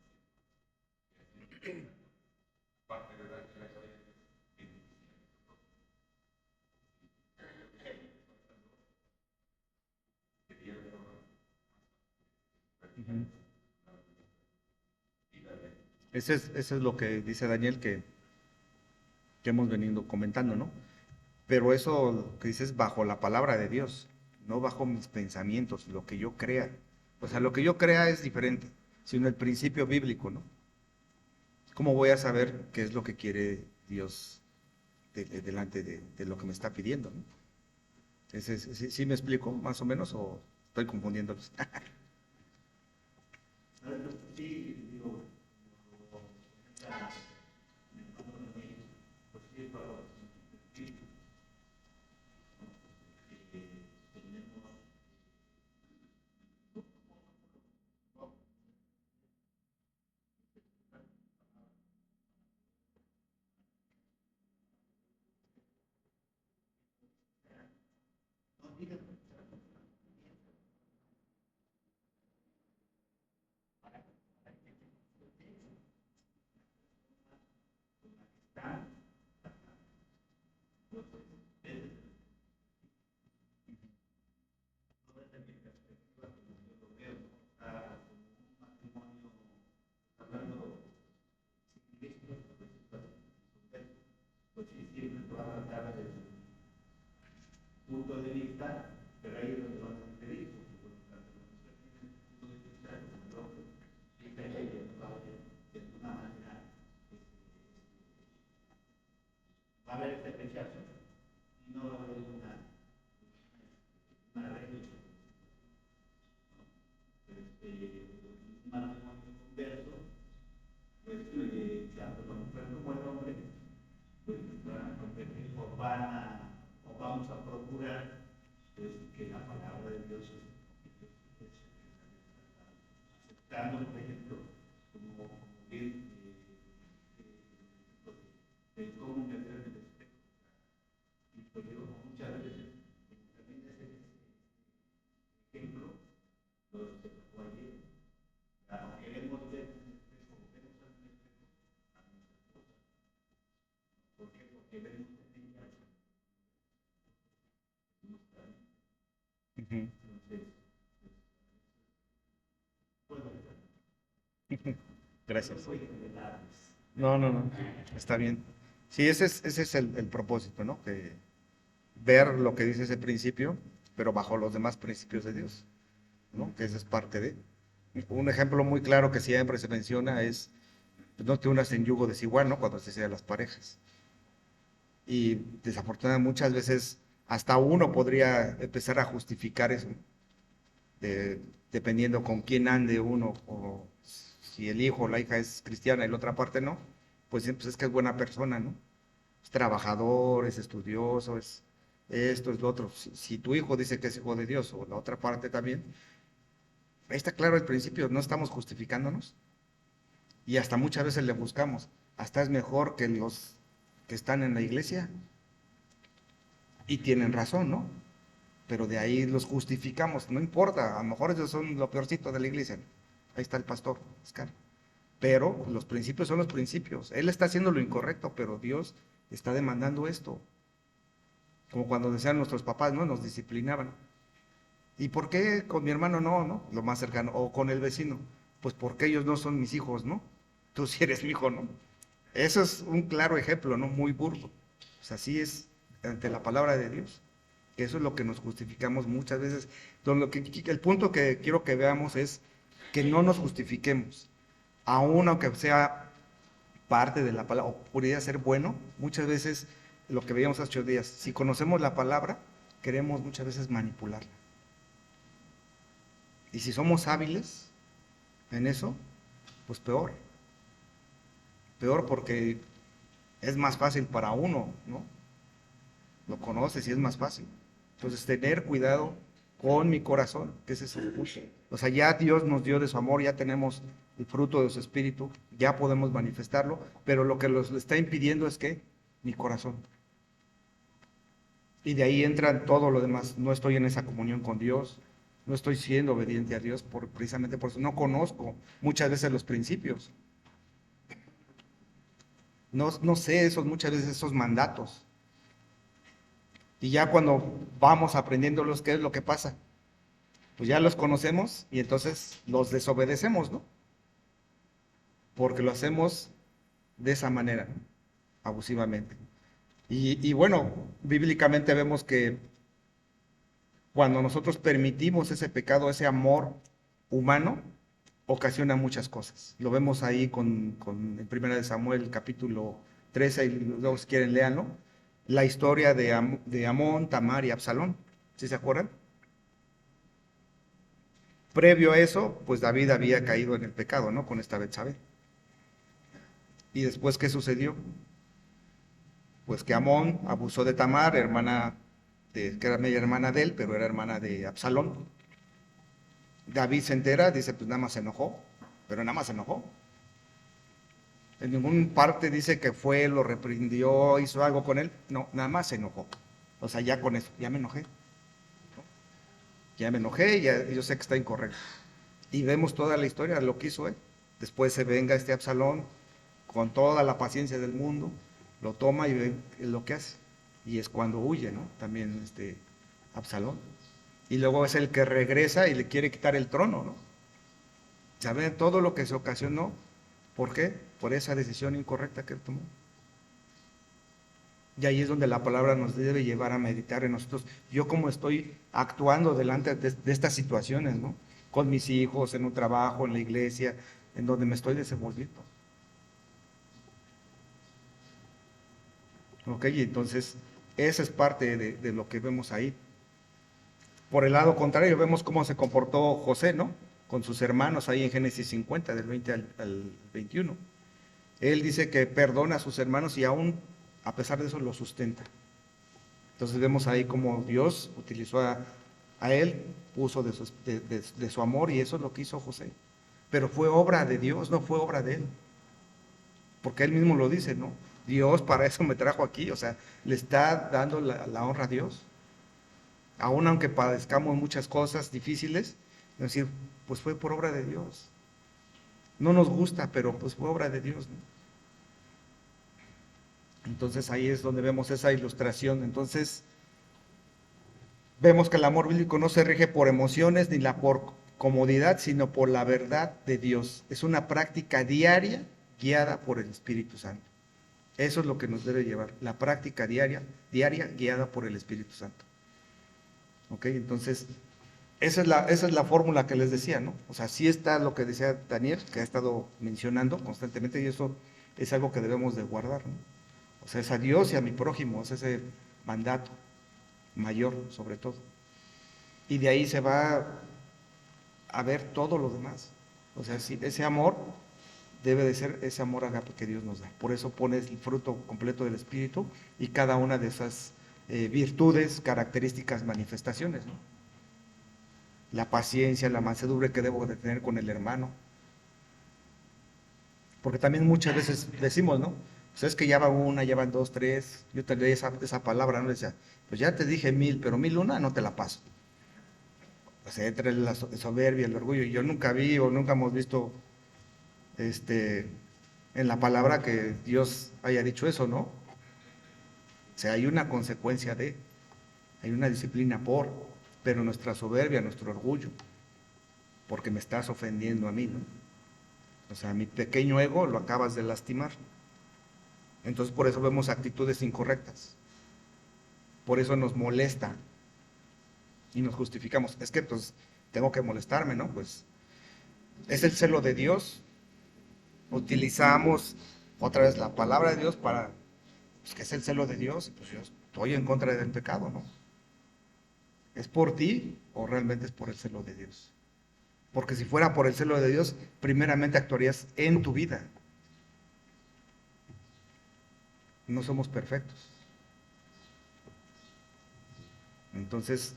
haciendo, parte de dar la gloria a Dios, que Dios no Ujú. Eso es lo que dice Daniel que hemos venido comentando, ¿no? Pero eso que dices bajo la palabra de Dios, no bajo mis pensamientos, lo que yo crea. O sea, lo que yo crea es diferente. sino el principio bíblico, ¿no? ¿Cómo voy a saber qué es lo que quiere Dios delante de lo que me está pidiendo, ¿no? ¿Sí me explico más o menos o estoy confundiéndolos? Sí, digo, pues sí, pero pues sí, siempre se va a tratar desde el punto de vista, pero ahí es donde van a diferir, porque bueno, tanto la mujer tiene el punto de vista como el hombre, diferente, de alguna manera, va a haber este rechazo y no va a haber una regla. Un matrimonio converso, pues tanto la mujer como el hombre, pues van a competir o vamos a procurar pues, que la palabra de Dios aceptando, por ejemplo, como bien de cómo meter el espejo. Y pues yo muchas veces, como también ese ejemplo, lo se tocó ayer, queremos ver en el espejo, vemos en el espejo a nuestra esposa. ¿Por qué? Porque vemos en ella nuestra vida. Entonces, bueno, Gracias. no voy a revelarles. No, está bien. Sí, ese es el propósito, ¿no? Que ver lo que dice ese principio, pero bajo los demás principios de Dios, ¿no? Que esa es parte de. Un ejemplo muy claro que siempre se menciona es, pues, no te unas en yugo desigual, ¿no? Cuando se sea las parejas. Y desafortunadamente muchas veces hasta uno podría empezar a justificar eso, dependiendo con quién ande uno, o si el hijo o la hija es cristiana y la otra parte no, pues es que es buena persona, ¿no? Es trabajador, es estudioso, es esto, es lo otro. Si tu hijo dice que es hijo de Dios o la otra parte también, ahí está claro el principio, no estamos justificándonos y hasta muchas veces le buscamos, hasta es mejor que los que están en la iglesia y tienen razón, ¿no? Pero de ahí los justificamos, no importa, a lo mejor ellos son lo peorcito de la iglesia. Ahí está el pastor, Oscar. Pero los principios son los principios. Él está haciendo lo incorrecto, pero Dios está demandando esto. Como cuando decían nuestros papás, ¿no? Nos disciplinaban. ¿Y por qué con mi hermano no? Lo más cercano. O con el vecino. Pues porque ellos no son mis hijos, ¿no? Tú sí eres mi hijo, ¿no? Eso es un claro ejemplo, ¿no? Muy burdo. Pues así es ante la palabra de Dios. Eso es lo que nos justificamos muchas veces. El punto que quiero que veamos es que no nos justifiquemos. Aún aunque sea parte de la palabra, o podría ser bueno, muchas veces lo que veíamos hace 8 días, si conocemos la palabra, queremos muchas veces manipularla. Y si somos hábiles en eso, pues peor. Peor porque es más fácil para uno, ¿no? Lo conoces y es más fácil. Entonces, tener cuidado con mi corazón, que ese es el punto. O sea, ya Dios nos dio de su amor, ya tenemos el fruto de su espíritu, ya podemos manifestarlo, pero lo que nos está impidiendo es que mi corazón. Y de ahí entra todo lo demás. No estoy en esa comunión con Dios, no estoy siendo obediente a Dios precisamente por eso. No conozco muchas veces los principios. No sé muchas veces esos mandatos. Y ya cuando vamos aprendiéndolos, ¿qué es lo que pasa? Pues ya los conocemos y entonces los desobedecemos, ¿no? Porque lo hacemos de esa manera, abusivamente. Y bueno, bíblicamente vemos que cuando nosotros permitimos ese pecado, ese amor humano, ocasiona muchas cosas. Lo vemos ahí en Primera de Samuel, capítulo 13, y luego si quieren léanlo. La historia de Amón, Tamar y Absalón. ¿Sí se acuerdan? Previo a eso, pues David había caído en el pecado, ¿no? Con esta Betsabé. ¿Y después qué sucedió? Pues que Amón abusó de Tamar, que era media hermana de él, pero era hermana de Absalón. David se entera, dice, pues nada más se enojó, pero nada más se enojó. En ninguna parte dice que fue, lo reprendió, hizo algo con él. No, nada más se enojó. O sea, ya con eso, ya me enojé. ¿No? Ya me enojé, ya, yo sé que está incorrecto. Y vemos toda la historia de lo que hizo él. Después se venga este Absalón con toda la paciencia del mundo, lo toma y ve lo que hace. Y es cuando huye, ¿no? También este Absalón. Y luego es el que regresa y le quiere quitar el trono, ¿no? ¿Saben todo lo que se ocasionó? ¿Por qué? Por esa decisión incorrecta que él tomó. Y ahí es donde la palabra nos debe llevar a meditar en nosotros. Yo cómo estoy actuando delante de estas situaciones, ¿no? Con mis hijos, en un trabajo, en la iglesia, en donde me estoy desenvolviendo. Ok, entonces esa es parte de lo que vemos ahí. Por el lado contrario, vemos cómo se comportó José, ¿no? Con sus hermanos ahí en Génesis 50, del 20 al 21. Él dice que perdona a sus hermanos y aún, a pesar de eso, lo sustenta. Entonces vemos ahí cómo Dios utilizó a él, puso de su amor, y eso es lo que hizo José. Pero fue obra de Dios, no fue obra de él. Porque él mismo lo dice, ¿no? Dios para eso me trajo aquí, o sea, le está dando la honra a Dios. Aún aunque padezcamos muchas cosas difíciles, es decir, pues fue por obra de Dios. No nos gusta, pero pues fue obra de Dios, ¿no? Entonces ahí es donde vemos esa ilustración. Entonces vemos que el amor bíblico no se rige por emociones ni por comodidad, sino por la verdad de Dios. Es una práctica diaria guiada por el Espíritu Santo. Eso es lo que nos debe llevar, la práctica diaria guiada por el Espíritu Santo. ¿Ok? Entonces, esa es la fórmula que les decía, ¿no? O sea, sí está lo que decía Daniel, que ha estado mencionando constantemente, y eso es algo que debemos de guardar, ¿no? O sea, es a Dios y a mi prójimo, es ese mandato mayor sobre todo. Y de ahí se va a ver todo lo demás. O sea, sí, ese amor debe de ser ese amor agape que Dios nos da. Por eso pones el fruto completo del Espíritu y cada una de esas virtudes, características, manifestaciones, ¿no? La paciencia, la mansedumbre que debo de tener con el hermano. Porque también muchas veces decimos, ¿no? Pues es que ya va una, ya van dos, tres. Yo te leí esa palabra, ¿no? Le decía, pues ya te dije 1000, pero 1001 no te la paso. O sea, entre la soberbia, el orgullo. Yo nunca vi o nunca hemos visto en la palabra que Dios haya dicho eso, ¿no? O sea, hay una consecuencia hay una disciplina pero nuestra soberbia, nuestro orgullo, porque me estás ofendiendo a mí, ¿no? O sea, mi pequeño ego lo acabas de lastimar. Entonces por eso vemos actitudes incorrectas. Por eso nos molesta y nos justificamos. Es que pues tengo que molestarme, ¿no? Pues es el celo de Dios. Utilizamos otra vez la palabra de Dios para, pues que es el celo de Dios, pues yo estoy en contra del pecado, ¿no? ¿Es por ti o realmente es por el celo de Dios? Porque si fuera por el celo de Dios, primeramente actuarías en tu vida. No somos perfectos. Entonces,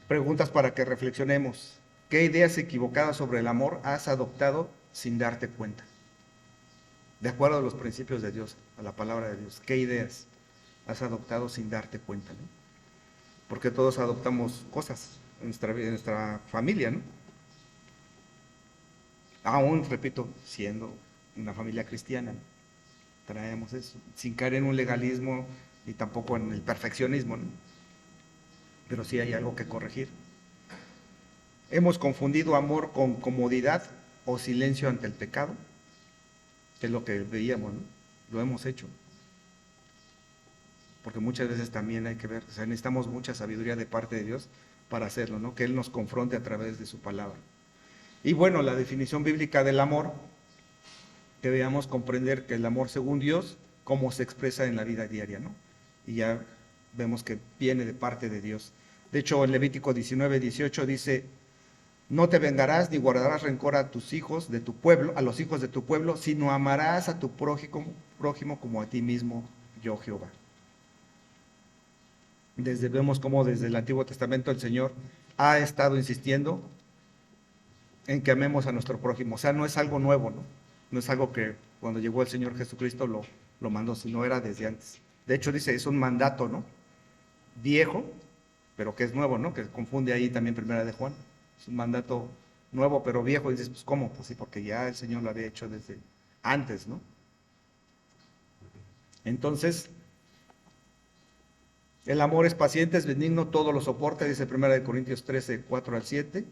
preguntas para que reflexionemos. ¿Qué ideas equivocadas sobre el amor has adoptado sin darte cuenta? De acuerdo a los principios de Dios, a la palabra de Dios. ¿Qué ideas has adoptado sin darte cuenta, ¿no? Porque todos adoptamos cosas en nuestra familia, ¿no? Aún, repito, siendo una familia cristiana, ¿no? Traemos eso, sin caer en un legalismo y tampoco en el perfeccionismo, ¿no? Pero sí hay algo que corregir. Hemos confundido amor con comodidad o silencio ante el pecado, que es lo que veíamos, ¿no? Lo hemos hecho. Porque muchas veces también hay que ver, o sea, necesitamos mucha sabiduría de parte de Dios para hacerlo, ¿no? Que Él nos confronte a través de su palabra. Y bueno, la definición bíblica del amor, debíamos comprender que el amor según Dios, cómo se expresa en la vida diaria, ¿no? Y ya vemos que viene de parte de Dios. De hecho, en Levítico 19:18 dice, no te vengarás ni guardarás rencor a tus hijos de tu pueblo, a los hijos de tu pueblo, sino amarás a tu prójimo como a ti mismo, yo Jehová. Vemos cómo desde el Antiguo Testamento el Señor ha estado insistiendo en que amemos a nuestro prójimo. O sea, no es algo nuevo, ¿no? No es algo que cuando llegó el Señor Jesucristo lo mandó, sino era desde antes. De hecho, dice, es un mandato, ¿no? Viejo, pero que es nuevo, ¿no? Que confunde ahí también Primera de Juan. Es un mandato nuevo, pero viejo. Y dices, pues, ¿cómo? Pues sí, porque ya el Señor lo había hecho desde antes, ¿no? Entonces, el amor es paciente, es benigno, todo lo soporta, dice 1 Corintios 13, 4 al 7.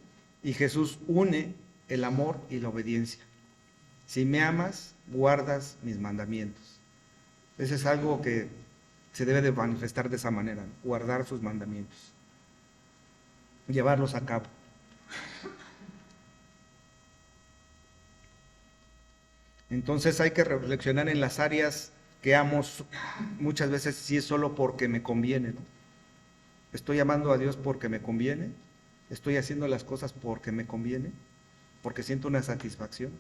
Y Jesús une el amor y la obediencia. Si me amas, guardas mis mandamientos. Ese es algo que se debe de manifestar de esa manera, ¿no? Guardar sus mandamientos, llevarlos a cabo. Entonces hay que reflexionar en las áreas que amo. Muchas veces sí es solo porque me conviene, ¿no? Estoy amando a Dios porque me conviene, estoy haciendo las cosas porque me conviene, porque siento una satisfacción.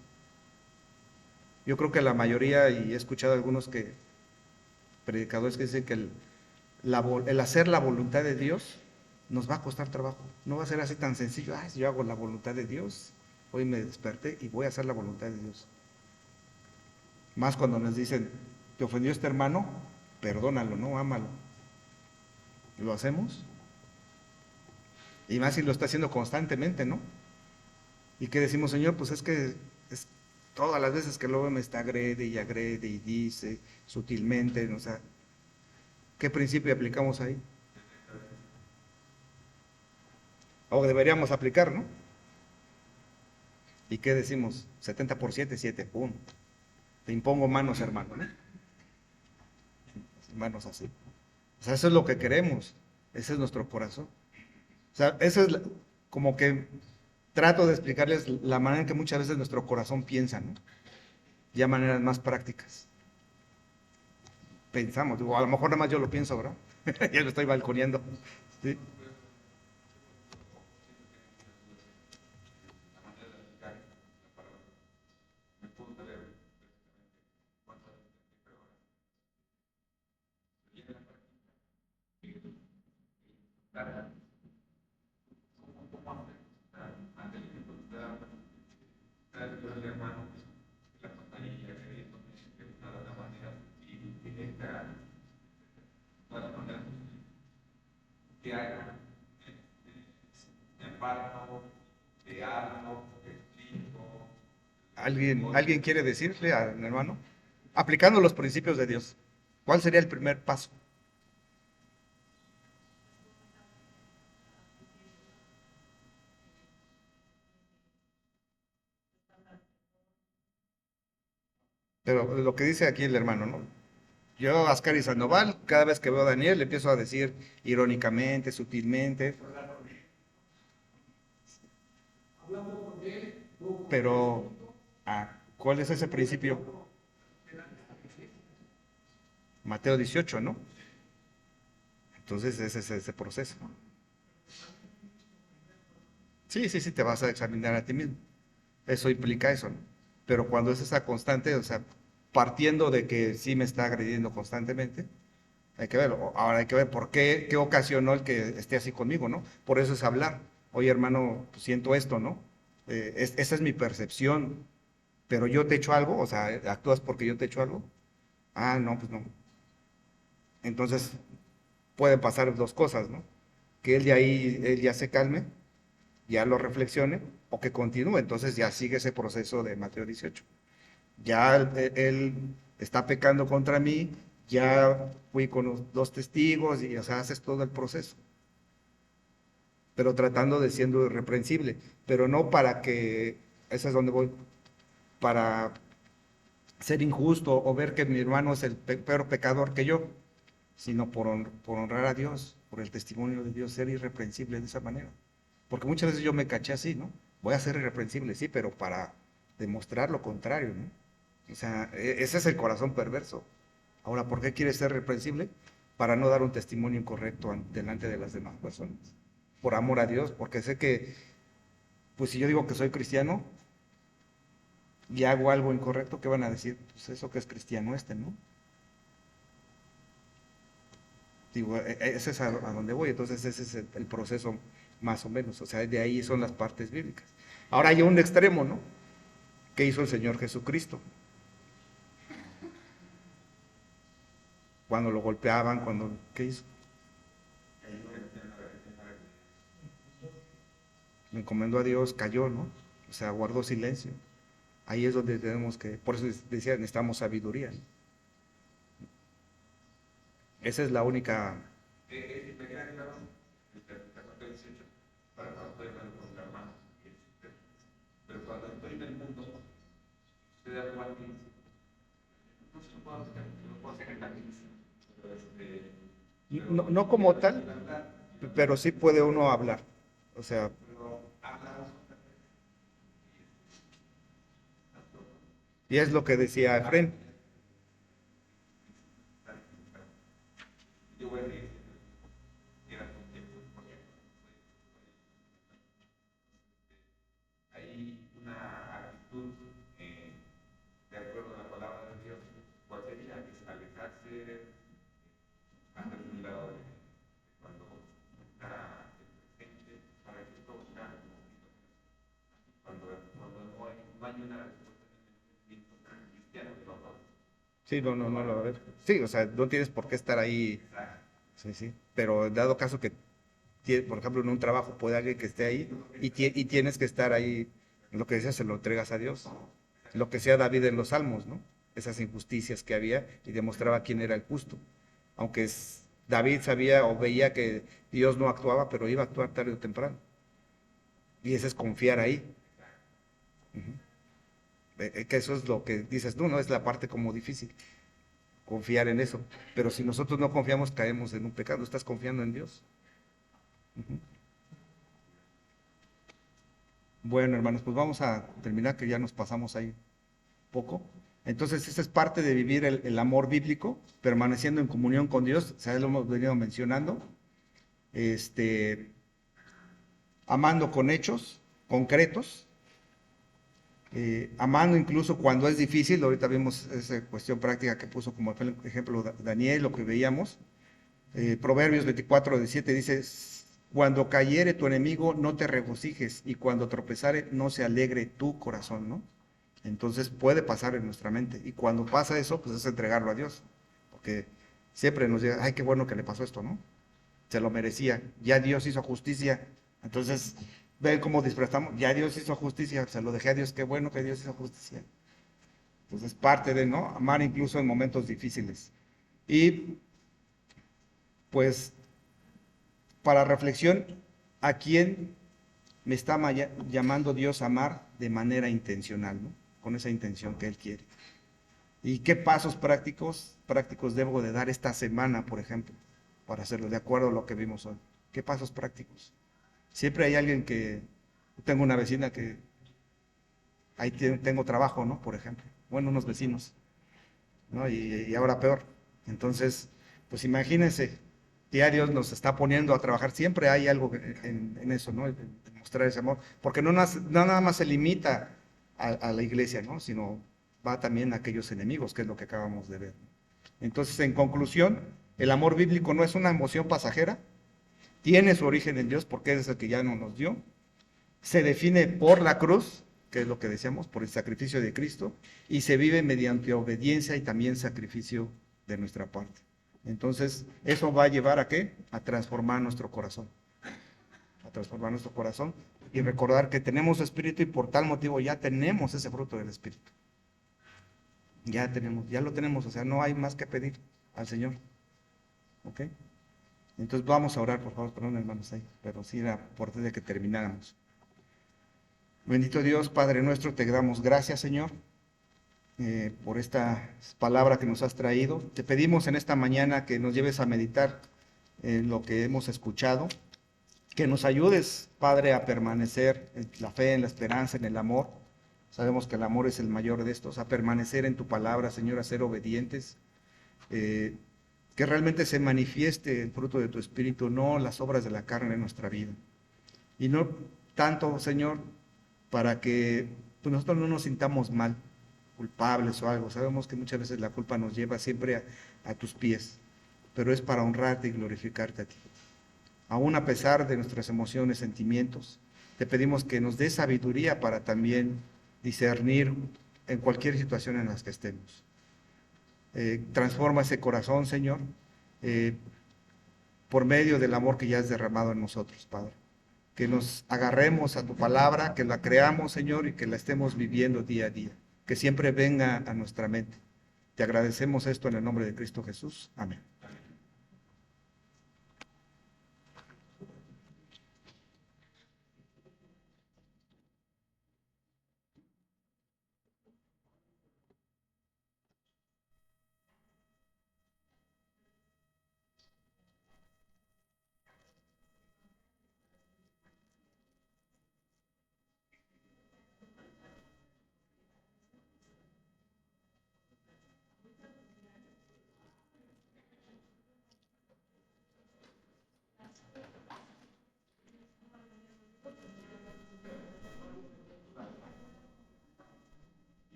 Yo creo que la mayoría, y he escuchado a algunos predicadores que dicen que el hacer la voluntad de Dios nos va a costar trabajo. No va a ser así tan sencillo. Si yo hago la voluntad de Dios, hoy me desperté y voy a hacer la voluntad de Dios. Más cuando nos dicen, te ofendió este hermano, perdónalo, no, ámalo. ¿Lo hacemos? Y más si lo está haciendo constantemente, ¿no? ¿Y qué decimos, Señor? Pues es que todas las veces que luego me está agrede y dice sutilmente, o sea, ¿qué principio aplicamos ahí? O deberíamos aplicar, ¿no? ¿Y qué decimos? 70 por 7, 7, ¡pum! Te impongo manos, hermano, ¿no? Manos así. O sea, eso es lo que queremos. Ese es nuestro corazón. O sea, eso es como que trato de explicarles la manera en que muchas veces nuestro corazón piensa, ¿no? Ya maneras más prácticas. Pensamos, digo, a lo mejor nada más yo lo pienso, ¿verdad? Ya lo estoy balconeando. ¿Sí? La manera de aplicar la palabra. Me puedo leer precisamente cuántas veces pero ahora. Viene la práctica. Claro. ¿Cómo hacer? Ante el ejemplo que da el hermano, la pantalla que de una manera directa, todas las maneras que haga, me embarco, te hablo, te explico. ¿Alguien quiere decirle al hermano? Aplicando los principios de Dios, ¿cuál sería el primer paso? Pero lo que dice aquí el hermano, ¿no? Yo, Ascari Sandoval, cada vez que veo a Daniel, le empiezo a decir irónicamente, sutilmente. Pero, ¿cuál es ese principio? Mateo 18, ¿no? Entonces, ese es ese proceso. Sí, te vas a examinar a ti mismo. Eso implica eso, ¿no? Pero cuando es esa constante, o sea, partiendo de que sí me está agrediendo constantemente, hay que verlo. Ahora hay que ver por qué ocasionó el que esté así conmigo, ¿no? Por eso es hablar. Oye, hermano, pues siento esto, ¿no? Esa es mi percepción, pero yo te echo algo, o sea, ¿actúas porque yo te echo algo? No, pues no. Entonces, pueden pasar dos cosas, ¿no? Que él ya se calme, ya lo reflexione, o que continúe. Entonces ya sigue ese proceso de Mateo 18. Ya él está pecando contra mí, ya fui con los dos testigos, y o sea, haces todo el proceso. Pero tratando de siendo irreprensible, pero no para que, esa es donde voy, para ser injusto o ver que mi hermano es el peor pecador que yo, sino por honrar a Dios, por el testimonio de Dios, ser irreprensible de esa manera. Porque muchas veces yo me caché así, ¿no? Voy a ser irreprensible, sí, pero para demostrar lo contrario, ¿no? O sea, ese es el corazón perverso. Ahora, ¿por qué quieres ser irreprensible? Para no dar un testimonio incorrecto delante de las demás personas. Por amor a Dios, porque sé que, pues si yo digo que soy cristiano y hago algo incorrecto, ¿qué van a decir? Pues eso que es cristiano ¿no? Digo, ese es a donde voy, entonces ese es el proceso más o menos, o sea, de ahí son las partes bíblicas. Ahora hay un extremo, ¿no? ¿Qué hizo el Señor Jesucristo? Cuando lo golpeaban, ¿qué hizo? Me encomendó a Dios, cayó, ¿no? O sea, guardó silencio. Ahí es donde tenemos que, por eso decía, necesitamos sabiduría, ¿no? Esa es la única. Me queda claro el capítulo 18 para cuando estoy hablando con mi hermano. Pero cuando estoy en el mundo, estoy de acuerdo, no se lo puedo hacer, no puedo hacer en la misa. No como tal, pero sí puede uno hablar. O sea, y es lo que decía Efrén. Yo voy a decir, era con tiempo, porque hay una actitud de acuerdo a la palabra de Dios, ¿cuál sería? Es alejarse, hacer un lado de cuando está presente para que todo sea un poquito cuando no hay una respuesta en el entendimiento cristiano de los dos. Sí, no lo va a ver. Sí, o sea, no tienes por qué estar ahí. Sí, sí. Pero dado caso que, por ejemplo, en un trabajo puede alguien que esté ahí y tienes que estar ahí, lo que decías, se lo entregas a Dios. Lo que sea David en los Salmos, ¿no? Esas injusticias que había y demostraba quién era el justo. Aunque David sabía o veía que Dios no actuaba, pero iba a actuar tarde o temprano. Y ese es confiar ahí. Ujú. Que eso es lo que dices tú, ¿no? Es la parte como difícil, confiar en eso. Pero si nosotros no confiamos, caemos en un pecado. Estás confiando en Dios. Ujú. Bueno, hermanos, pues vamos a terminar, que ya nos pasamos ahí poco. Entonces, esa es parte de vivir el amor bíblico, permaneciendo en comunión con Dios, o sea, lo hemos venido mencionando, amando con hechos concretos, amando incluso cuando es difícil. Ahorita vimos esa cuestión práctica que puso como ejemplo Daniel, lo que veíamos. Proverbios 24:17 dice: cuando cayere tu enemigo, no te regocijes, y cuando tropezare, no se alegre tu corazón, ¿no? Entonces puede pasar en nuestra mente, y cuando pasa eso, pues es entregarlo a Dios, porque siempre nos dice: ay, qué bueno que le pasó esto, ¿no? Se lo merecía, ya Dios hizo justicia. Entonces, ven cómo disfrazamos: ya Dios hizo justicia, se lo dejé a Dios, qué bueno que Dios hizo justicia. Entonces, parte de, ¿no? Amar incluso en momentos difíciles. Y, pues, para reflexión, ¿a quién me está llamando Dios a amar de manera intencional, ¿no? Con esa intención que Él quiere? ¿Y qué pasos prácticos debo de dar esta semana, por ejemplo, para hacerlo de acuerdo a lo que vimos hoy? ¿Qué pasos prácticos? Siempre hay alguien tengo una vecina que, ahí tengo trabajo, ¿no? Por ejemplo. Bueno, unos vecinos, ¿no? Y ahora peor. Entonces, pues imagínense, ya Dios nos está poniendo a trabajar. Siempre hay algo en eso, ¿no? En mostrar ese amor. Porque no nada más se limita a la iglesia, ¿no? Sino va también a aquellos enemigos, que es lo que acabamos de ver. Entonces, en conclusión, el amor bíblico no es una emoción pasajera, tiene su origen en Dios, porque es el que ya no nos dio. Se define por la cruz, que es lo que decíamos, por el sacrificio de Cristo, y se vive mediante obediencia y también sacrificio de nuestra parte. Entonces, eso va a llevar ¿a qué? A transformar nuestro corazón. A transformar nuestro corazón y recordar que tenemos espíritu, y por tal motivo ya tenemos ese fruto del espíritu. Ya lo tenemos, o sea, no hay más que pedir al Señor. ¿Ok? Entonces vamos a orar, por favor, perdón, hermanos, ahí, pero sí era por de que termináramos. Bendito Dios, Padre nuestro, te damos gracias, Señor, por esta palabra que nos has traído. Te pedimos en esta mañana que nos lleves a meditar en lo que hemos escuchado, Que nos ayudes, Padre, a permanecer en la fe, en la esperanza, en el amor. Sabemos que el amor es el mayor de estos, a permanecer en tu palabra, Señor, a ser obedientes. Que realmente se manifieste el fruto de tu Espíritu, no las obras de la carne en nuestra vida. Y no tanto, Señor, para que pues, nosotros no nos sintamos mal, culpables o algo. Sabemos que muchas veces la culpa nos lleva siempre a tus pies, pero es para honrarte y glorificarte a ti. Aún a pesar de nuestras emociones, sentimientos, te pedimos que nos des sabiduría para también discernir en cualquier situación en la que estemos. Transforma ese corazón, Señor, por medio del amor que ya has derramado en nosotros, Padre. Que nos agarremos a tu palabra, que la creamos, Señor, y que la estemos viviendo día a día. Que siempre venga a nuestra mente. Te agradecemos esto en el nombre de Cristo Jesús. Amén.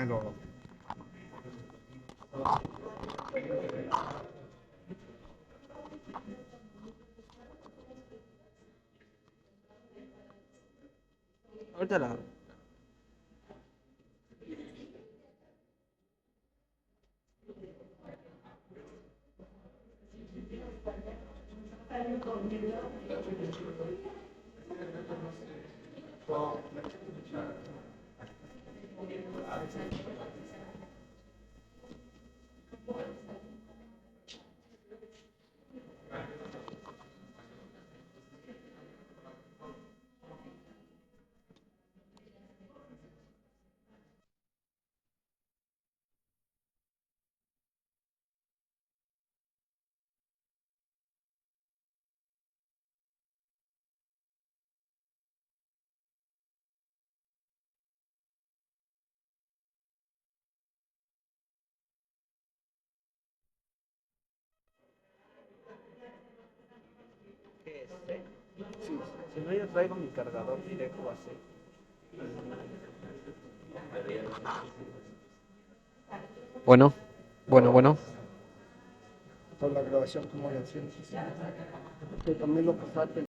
Lo... Ahorita la... Sí, si no, yo traigo mi cargador directo así. Bueno, bueno. Por la grabación, como la sientes. Que también lo pasaste.